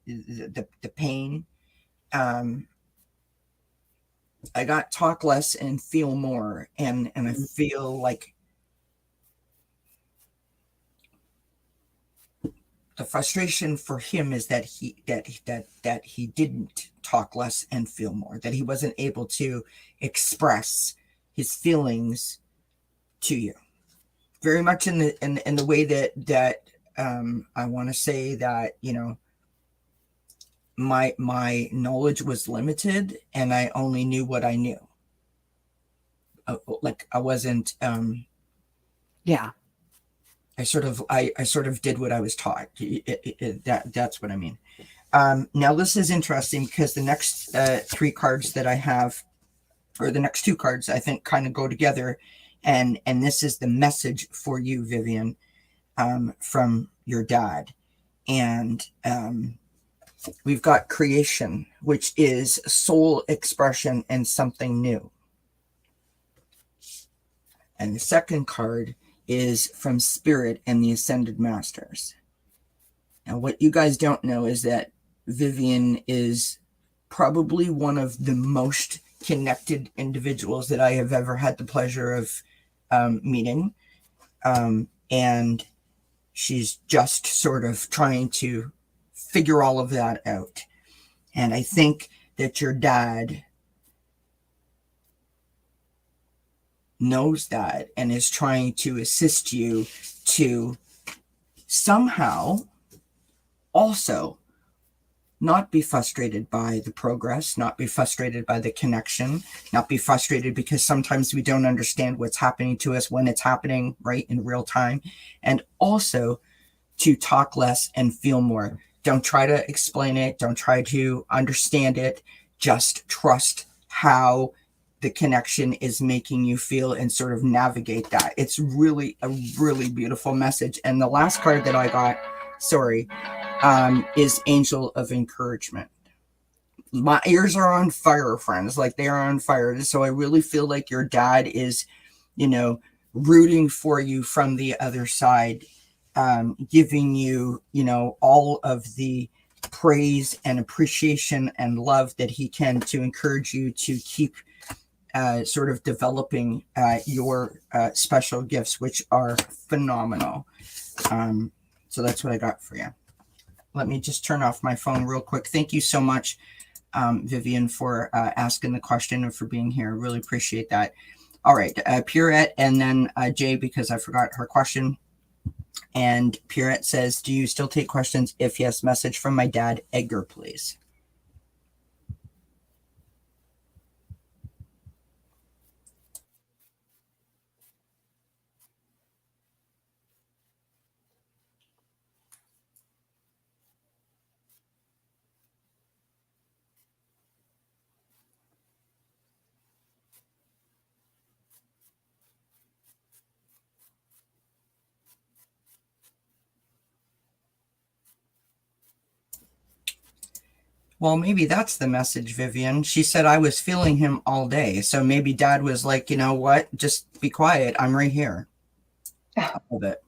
pain. I got talk less and feel more, and I feel like the frustration for him is that he didn't talk less and feel more, that he wasn't able to express his feelings to you. Very much in the way that I want to say that, my knowledge was limited and I only knew what I knew. Like I wasn't. Yeah. I sort of did what I was taught. That's what I mean. Now this is interesting because the next three cards that I have, or the next two cards, I think kind of go together. And this is the message for you, Vivian, from your dad. And we've got creation, which is soul expression and something new. And the second card is from Spirit and the Ascended Masters. Now, what you guys don't know is that Vivian is probably one of the most connected individuals that I have ever had the pleasure of meeting. And she's just sort of trying to figure all of that out. And I think that your dad knows that and is trying to assist you to somehow also not be frustrated by the progress, not be frustrated by the connection, not be frustrated because sometimes we don't understand what's happening to us when it's happening right in real time, and also to talk less and feel more. Don't try to explain it. Don't try to understand it. Just trust how the connection is making you feel and sort of navigate that. It's really a really beautiful message. And the last card that I got, is Angel of Encouragement. My ears are on fire, friends. Like they are on fire. So I really feel like your dad is, rooting for you from the other side, giving you, all of the praise and appreciation and love that he can to encourage you to keep sort of developing your special gifts, which are phenomenal. So that's what I got for you. Let me just turn off my phone real quick. Thank you so much, Vivian, for asking the question and for being here. Really appreciate that. All right, Pierrette, and then Jay, because I forgot her question. And Pierrette says, do you still take questions? If yes, message from my dad, Edgar, please. Well, maybe that's the message, Vivian. She said I was feeling him all day. So maybe dad was like, you know what? Just be quiet. I'm right here. I love it.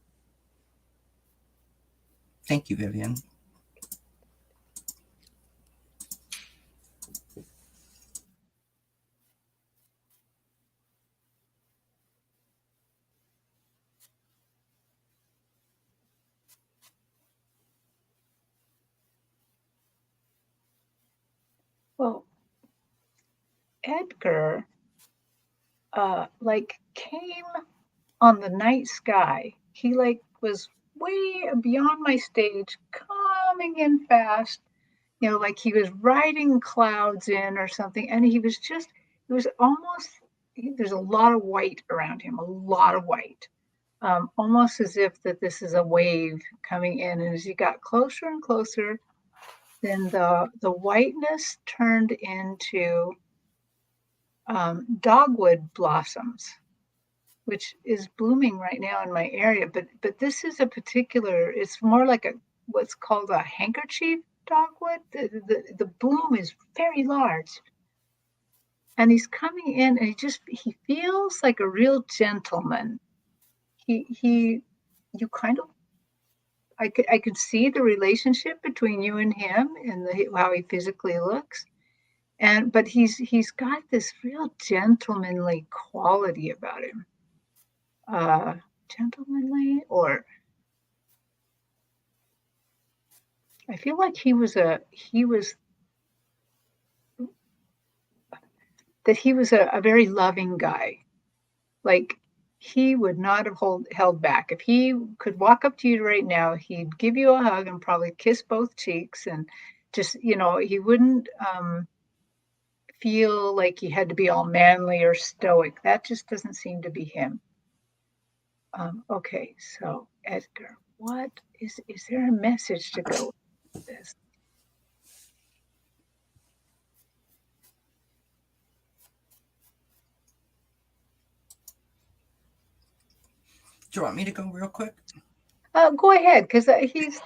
Thank you, Vivian. Well, Edgar, like came on the night sky. He like was way beyond my stage, coming in fast, like he was riding clouds in or something. And it was almost, there's a lot of white around him, a lot of white, almost as if that this is a wave coming in. And as he got closer and closer, then the whiteness turned into dogwood blossoms, which is blooming right now in my area. But this is a particular. It's more like a what's called a handkerchief dogwood. The bloom is very large, and he's coming in, and he feels like a real gentleman. He you kind of. I could see the relationship between you and him and how he physically looks, but he's got this real gentlemanly quality about him. Gentlemanly, or I feel like he was a very loving guy. Like he would not have held back. If he could walk up to you right now, he'd give you a hug and probably kiss both cheeks, and just, he wouldn't feel like he had to be all manly or stoic. That just doesn't seem to be him. Okay, so Edgar, what is there a message to go with this? Do you want me to go real quick? Go ahead, because he's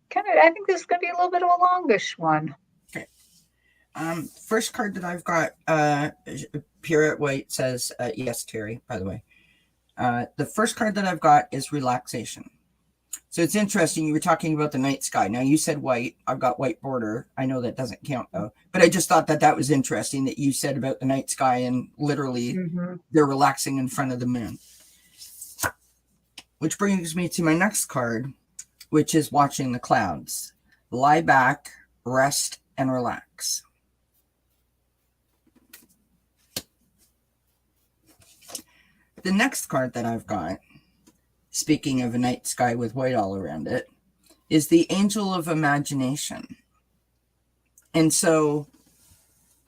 kind of. I think this is going to be a little bit of a longish one. Okay. First card that I've got, Pure White says, yes, Terry, by the way. The first card that I've got is relaxation. So it's interesting. You were talking about the night sky. Now you said white. I've got white border. I know that doesn't count though, but I just thought that was interesting that you said about the night sky, and literally they're relaxing in front of the moon. Which brings me to my next card, which is watching the clouds. Lie back, rest, and relax. The next card that I've got, speaking of a night sky with white all around it, is the Angel of Imagination. And so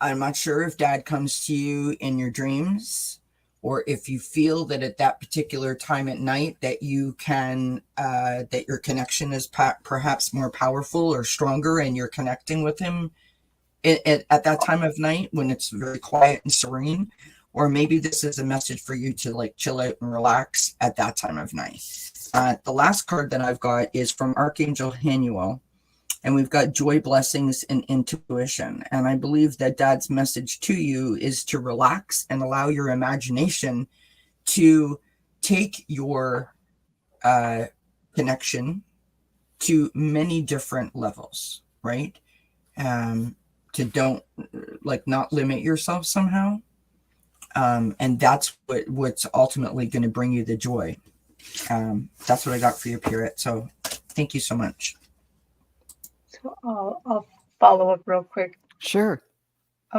I'm not sure if Dad comes to you in your dreams, or if you feel that at that particular time at night that you can, that your connection is perhaps more powerful or stronger, and you're connecting with him at that time of night when it's very quiet and serene. Or maybe this is a message for you to like chill out and relax at that time of night. The last card that I've got is from Archangel Hanuel, and we've got joy, blessings, and intuition. And I believe that Dad's message to you is to relax and allow your imagination to take your connection to many different levels, right? To don't not limit yourself somehow. And that's what's ultimately going to bring you the joy. That's what I got for you, Pirate. So thank you so much. So I'll follow up real quick. Sure.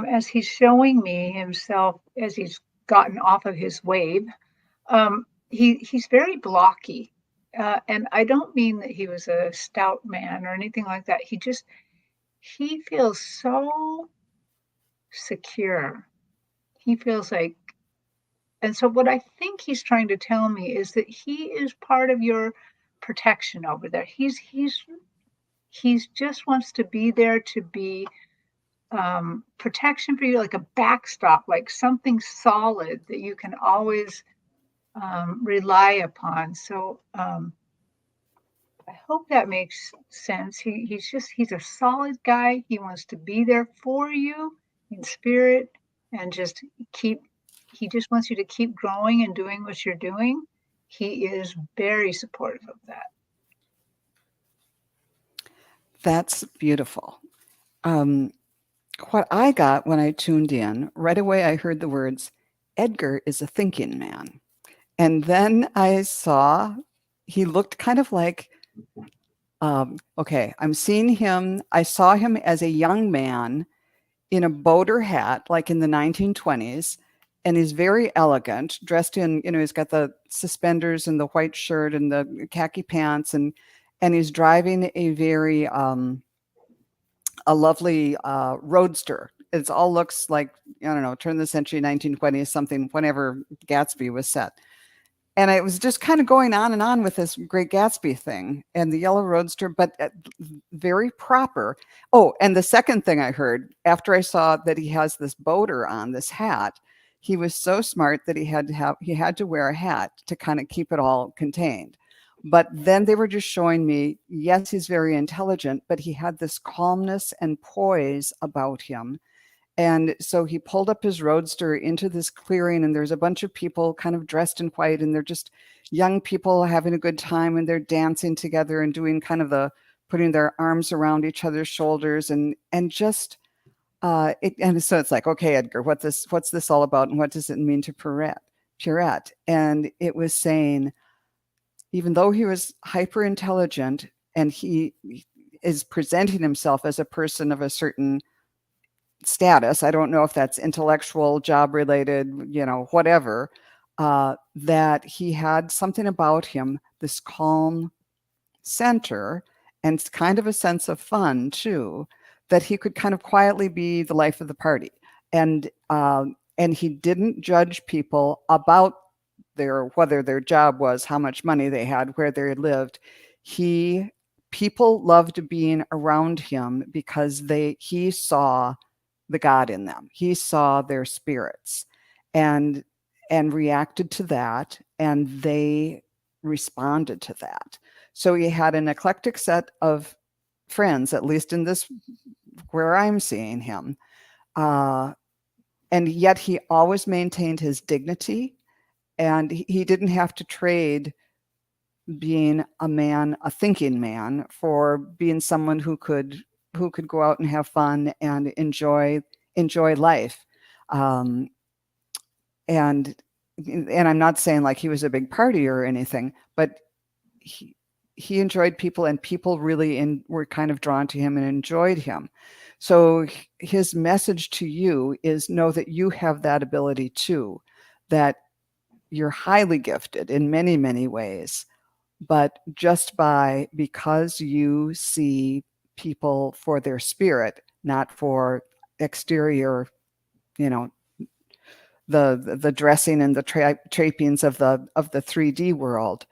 As he's showing me himself, as he's gotten off of his wave, he's very blocky. And I don't mean that he was a stout man or anything like that. He feels so secure. He feels like, and so what I think he's trying to tell me is that he is part of your protection over there. He's just wants to be there to be protection for you, like a backstop, like something solid that you can always rely upon. So I hope that makes sense. He's a solid guy. He wants to be there for you in spirit, and he just wants you to keep growing and doing what you're doing. He is very supportive of that. That's beautiful. What I got when I tuned in, right away I heard the words, Edgar is a thinking man. And then I saw he looked kind of like, okay, I'm seeing him. I saw him as a young man in a boater hat, like in the 1920s. And he's very elegant, dressed in, he's got the suspenders and the white shirt and the khaki pants, and he's driving a very a lovely roadster. It all looks like, I don't know, turn of the century, 1920s, something, whenever Gatsby was set. And it was just kind of going on and on with this Great Gatsby thing and the yellow roadster, but very proper. Oh, and the second thing I heard after I saw that he has this boater on, this hat, he was so smart that he had to wear a hat to kind of keep it all contained. But then they were just showing me, yes, he's very intelligent, but he had this calmness and poise about him. And so he pulled up his roadster into this clearing, and there's a bunch of people kind of dressed in white, and they're just young people having a good time, and they're dancing together and doing kind of the putting their arms around each other's shoulders, and just and so it's like, okay, Edgar, what's this all about, and what does it mean to Pierrette? And it was saying, even though he was hyper intelligent and he is presenting himself as a person of a certain status, I don't know if that's intellectual, job related, whatever, that he had something about him, this calm center, and kind of a sense of fun too, that he could kind of quietly be the life of the party. And he didn't judge people about whether their job was, how much money they had, where they lived. People loved being around him because he saw the God in them. He saw their spirits and reacted to that, and they responded to that. So he had an eclectic set of friends, at least in this where I'm seeing him. And yet he always maintained his dignity, and he didn't have to trade being a thinking man, for being someone who could go out and have fun and enjoy life. And I'm not saying like he was a big partier or anything, but he enjoyed people, and people really were kind of drawn to him and enjoyed him. So his message to you is, know that you have that ability too, that you're highly gifted in many, many ways. But just because you see people for their spirit, not for exterior, the dressing and the trappings of the 3D world,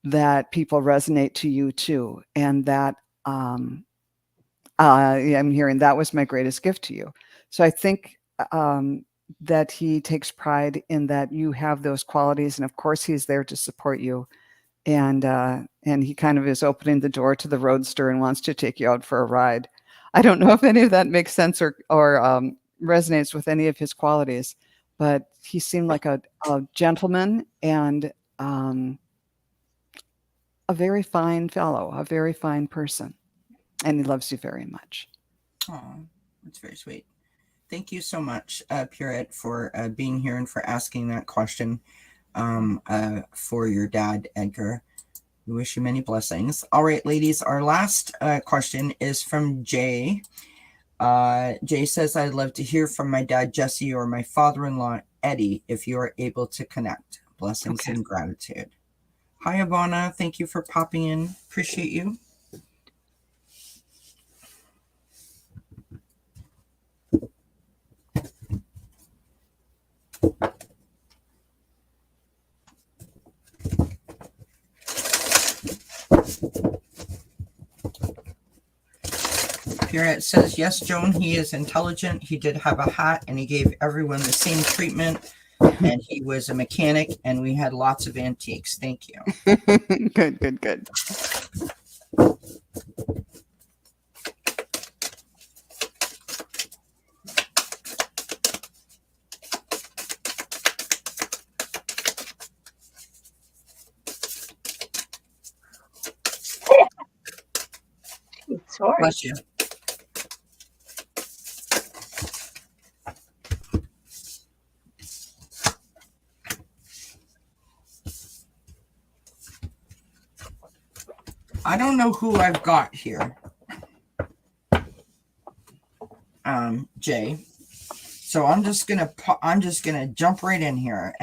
that people resonate to you too, and that I'm hearing that was my greatest gift to you. So I think that he takes pride in that you have those qualities, and of course he's there to support you. And he kind of is opening the door to the roadster and wants to take you out for a ride. I don't know if any of that makes sense or resonates with any of his qualities, but he seemed like a gentleman and a very fine fellow, a very fine person, and he loves you very much. Oh, that's very sweet. Thank you so much, Pierrette, for being here and for asking that question. For your dad, Edgar. We wish you many blessings. All right, ladies, our last question is from Jay. Jay says, I'd love to hear from my dad, Jesse, or my father-in-law, Eddie, if you are able to connect. Blessings and gratitude. Hi, Ivana. Thank you for popping in. Appreciate you. Pierrette says, yes, Joan, he is intelligent. He did have a hat, and he gave everyone the same treatment. And he was a mechanic, and we had lots of antiques. Thank you. Good. Sorry. Bless you. I don't know who I've got here, Jay. So I'm just gonna jump right in here.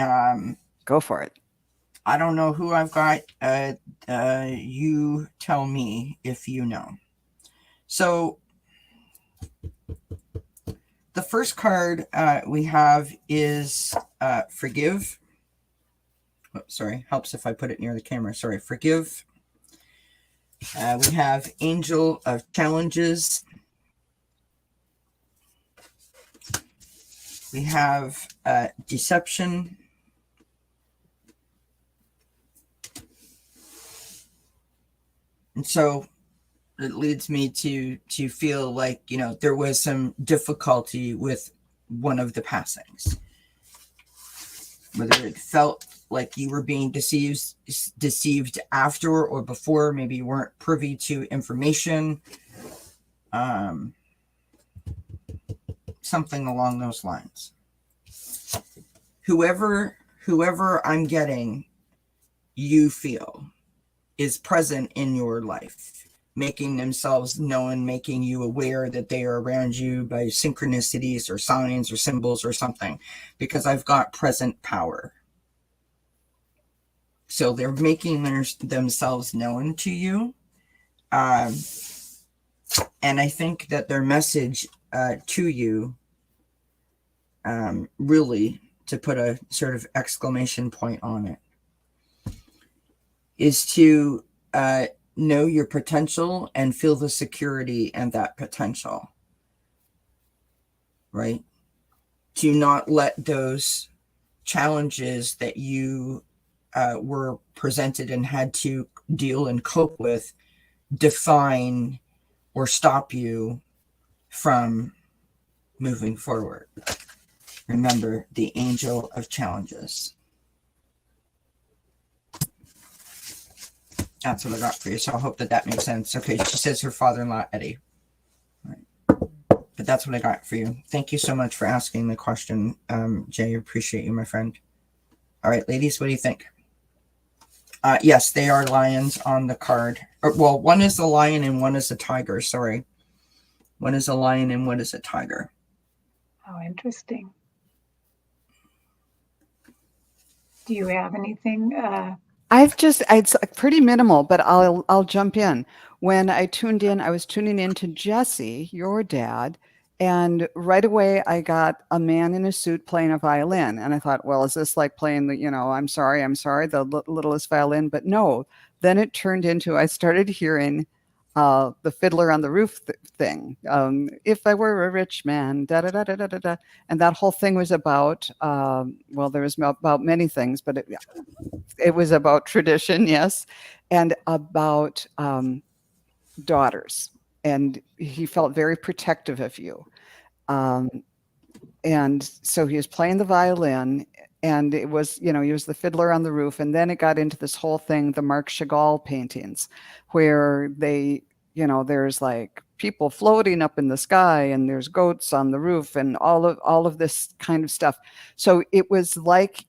Go for it. I don't know who I've got. You tell me if you know. So the first card we have is forgive. Oh, sorry, helps if I put it near the camera. Sorry, forgive. We have Angel of Challenges. We have Deception. And so it leads me to feel like, there was some difficulty with one of the passings. Whether it felt like you were being deceived after or before, maybe you weren't privy to information, something along those lines. Whoever I'm getting, you feel is present in your life, making themselves known, making you aware that they are around you by synchronicities or signs or symbols or something, because I've got present power. So they're making themselves known to you. And I think that their message to you, really, to put a sort of exclamation point on it, is to know your potential and feel the security and that potential, right? To not let those challenges that you were presented and had to deal and cope with define or stop you from moving forward. Remember, the Angel of Challenges. That's what I got for you. So I hope that makes sense. Okay, she says her father-in-law, Eddie. All right. But that's what I got for you. Thank you so much for asking the question, Jay. Appreciate you, my friend. All right, ladies, what do you think? Yes, they are lions on the card. Well, one is a lion and one is a tiger. Sorry. One is a lion and one is a tiger. Oh, interesting. Do you have anything? It's pretty minimal, but I'll jump in. When I tuned in, I was tuning in to Jesse, your dad, and right away I got a man in a suit playing a violin. And I thought, well, is this like playing the, I'm sorry, the littlest violin? But no, then it turned into, I started hearing the Fiddler on the Roof thing. If I were a rich man, da da da da da da da. And that whole thing was about, there was about many things, but it was about tradition, yes, and about daughters. And he felt very protective of you. And so he was playing the violin, and it was, he was the Fiddler on the Roof. And then it got into this whole thing, the Marc Chagall paintings, where they, there's like people floating up in the sky and there's goats on the roof and all of this kind of stuff. So it was like,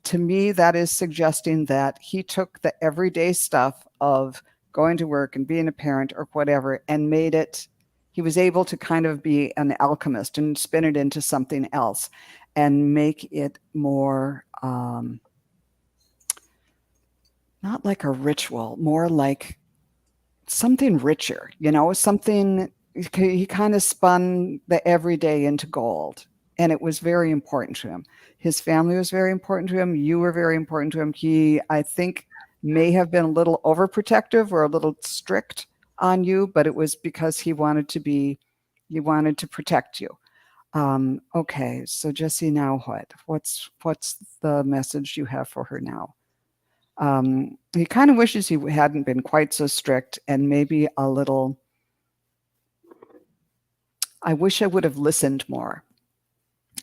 to me, that is suggesting that he took the everyday stuff of going to work and being a parent or whatever and made it, he was able to kind of be an alchemist and spin it into something else and make it more, not like a ritual, more like something richer, something, he kind of spun the everyday into gold. And it was very important to him. His family was very important to him. You were very important to him. He, I think, may have been a little overprotective or a little strict on you, but it was because he wanted to protect you. Okay, so Jessie, now what? What's the message you have for her now? He kind of wishes he hadn't been quite so strict and maybe a little, I wish I would have listened more,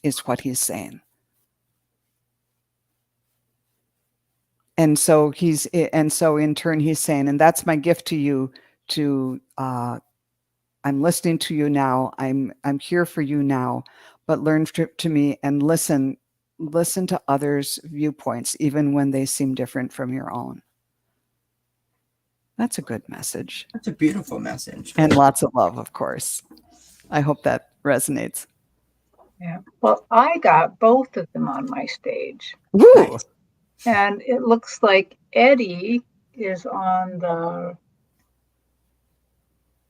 is what he's saying. And so in turn, he's saying, and that's my gift to you, to I'm listening to you now. I'm here for you now, but learn to me and listen to others' viewpoints, even when they seem different from your own. That's a good message. That's a beautiful message. And lots of love, of course. I hope that resonates. Yeah. Well, I got both of them on my stage. Woo! Nice. And it looks like Eddie is on the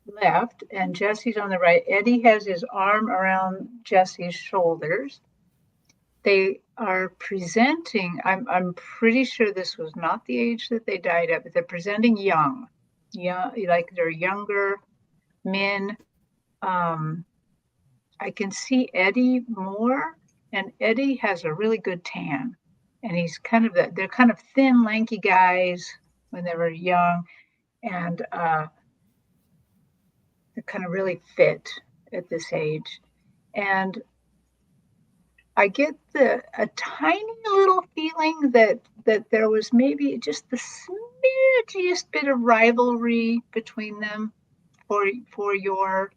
left and Jesse's on the right. Eddie has his arm around Jesse's shoulders. They are presenting, I'm pretty sure this was not the age that they died at, but they're presenting young, like they're younger men. I can see Eddie more, and Eddie has a really good tan. And he's kind of they're kind of thin, lanky guys when they were young, and they're kind of really fit at this age. And I get a tiny little feeling that there was maybe just the smidgiest bit of rivalry between them for your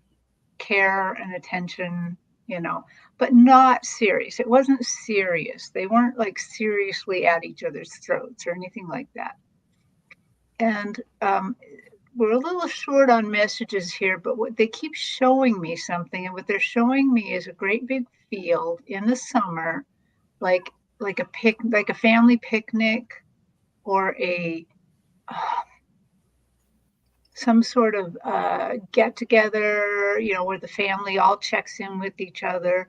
care and attention, but not serious. It wasn't serious. They weren't like seriously at each other's throats or anything like that. And we're a little short on messages here, but what they keep showing me something, and what they're showing me is a great big field in the summer, like a family picnic, or some sort of get together, where the family all checks in with each other.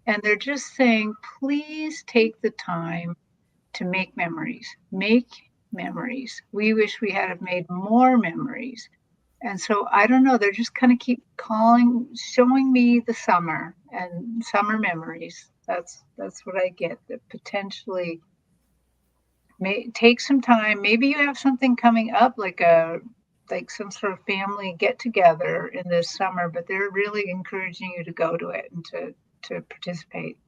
And they're just saying, please take the time to make memories. Make memories. We wish we had made more memories. And so I don't know, they're just kind of keep showing me the summer and summer memories. That's what I get, that potentially may take some time. Maybe you have something coming up, like some sort of family get together in this summer, but they're really encouraging you to go to it and to participate.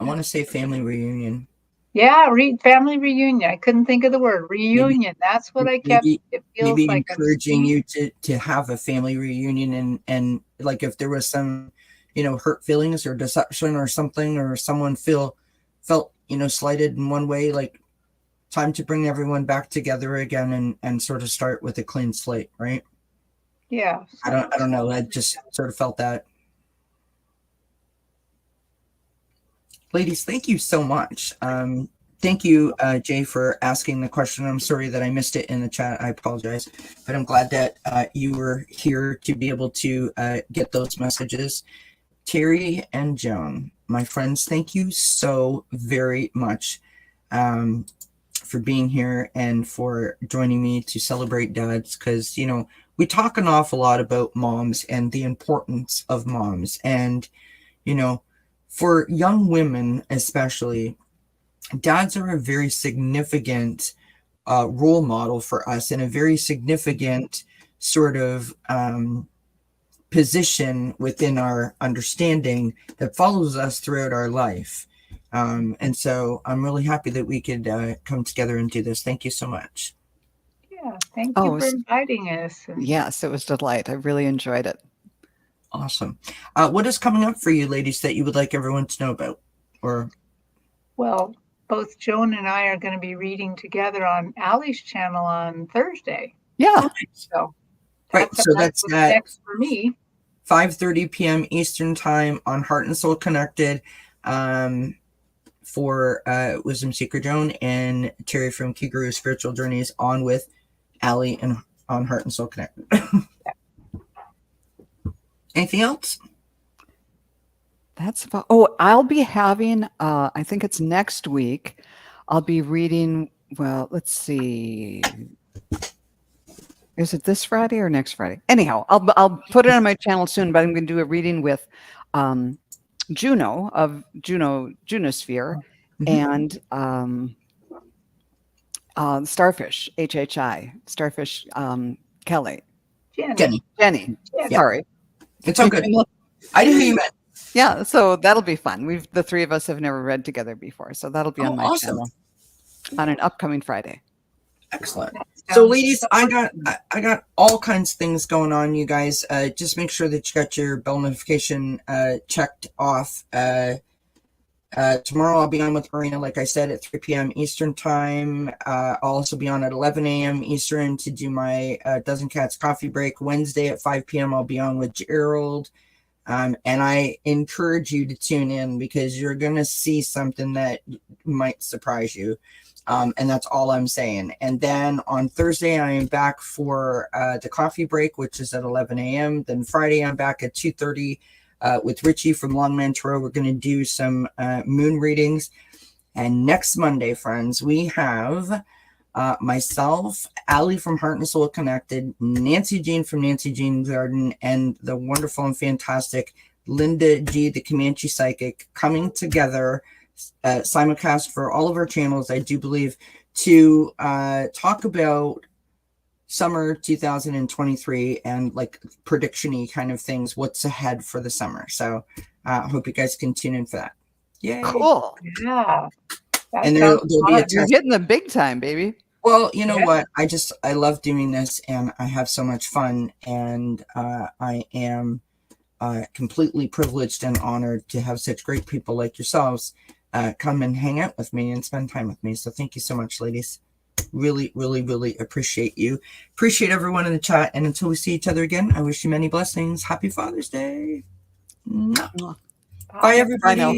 I want to say family reunion. Yeah, family reunion. I couldn't think of the word reunion. That's what I kept. It feels maybe like encouraging you to have a family reunion, and like if there was some, hurt feelings or deception or something, or someone felt, slighted in one way, like time to bring everyone back together again and sort of start with a clean slate, right? Yeah. I don't know. I just sort of felt that. Ladies, thank you so much. Thank you, Jay, for asking the question. I'm sorry that I missed it in the chat. I apologize. But I'm glad that you were here to be able to get those messages. Terri and Joan, my friends, thank you so very much for being here and for joining me to celebrate dads, because, we talk an awful lot about moms and the importance of moms. And, for young women especially, dads are a very significant role model for us, and a very significant sort of position within our understanding that follows us throughout our life. And so I'm really happy that we could come together and do this. Thank you so much. Yeah, thank you for inviting us. Yes, it was a delight. I really enjoyed it. Awesome. What is coming up for you, ladies, that you would like everyone to know about? Well, both Joan and I are going to be reading together on Allie's channel on Thursday. Yeah. So that's next for me. 5:30 p.m. Eastern Time on Heart and Soul Connected, for Wisdom Seeker Joan and Terri from Key Guru Spiritual Journeys on with Allie and on Heart and Soul Connected. Anything else? That's about. I'll be having. I think it's next week. I'll be reading. Well, let's see. Is it this Friday or next Friday? Anyhow, I'll put it on my channel soon. But I'm going to do a reading with Juno of Junosphere, and Starfish HHI Starfish Kelly Jenny. Yeah. Sorry. It's all good. I knew who you meant. Yeah, so that'll be fun. The three of us have never read together before, so that'll be on my channel on an upcoming Friday. Excellent. So ladies, I got all kinds of things going on, you guys. Just make sure that you got your bell notification checked off. Tomorrow I'll be on with Marina, like I said, at 3 p.m. Eastern time. I'll also be on at 11 a.m. Eastern to do my Dozen Cats coffee break. Wednesday at 5 p.m. I'll be on with Gerald. And I encourage you to tune in because you're going to see something that might surprise you. And that's all I'm saying. And then on Thursday, I am back for the coffee break, which is at 11 a.m. Then Friday, I'm back at 2:30 with Richie from Longman Tarot. We're going to do some moon readings. And next Monday, friends, we have myself, Allie from Heart and Soul Connected, Nancy Jean from Nancy Jean Garden, and the wonderful and fantastic Linda G, the Comanche Psychic, coming together simulcast for all of our channels, I do believe, to talk about summer 2023 and like prediction-y kind of things, what's ahead for the summer. So I hope you guys can tune in for that. Yay. Cool. Yeah. And there'll be a You're test. getting the big time, baby. Well, you know what? I love doing this and I have so much fun, and I am completely privileged and honored to have such great people like yourselves come and hang out with me and spend time with me. So thank you so much, ladies. Really, really, really appreciate you. Appreciate everyone in the chat. And until we see each other again, I wish you many blessings. Happy Father's Day. Bye, everybody. Bye now.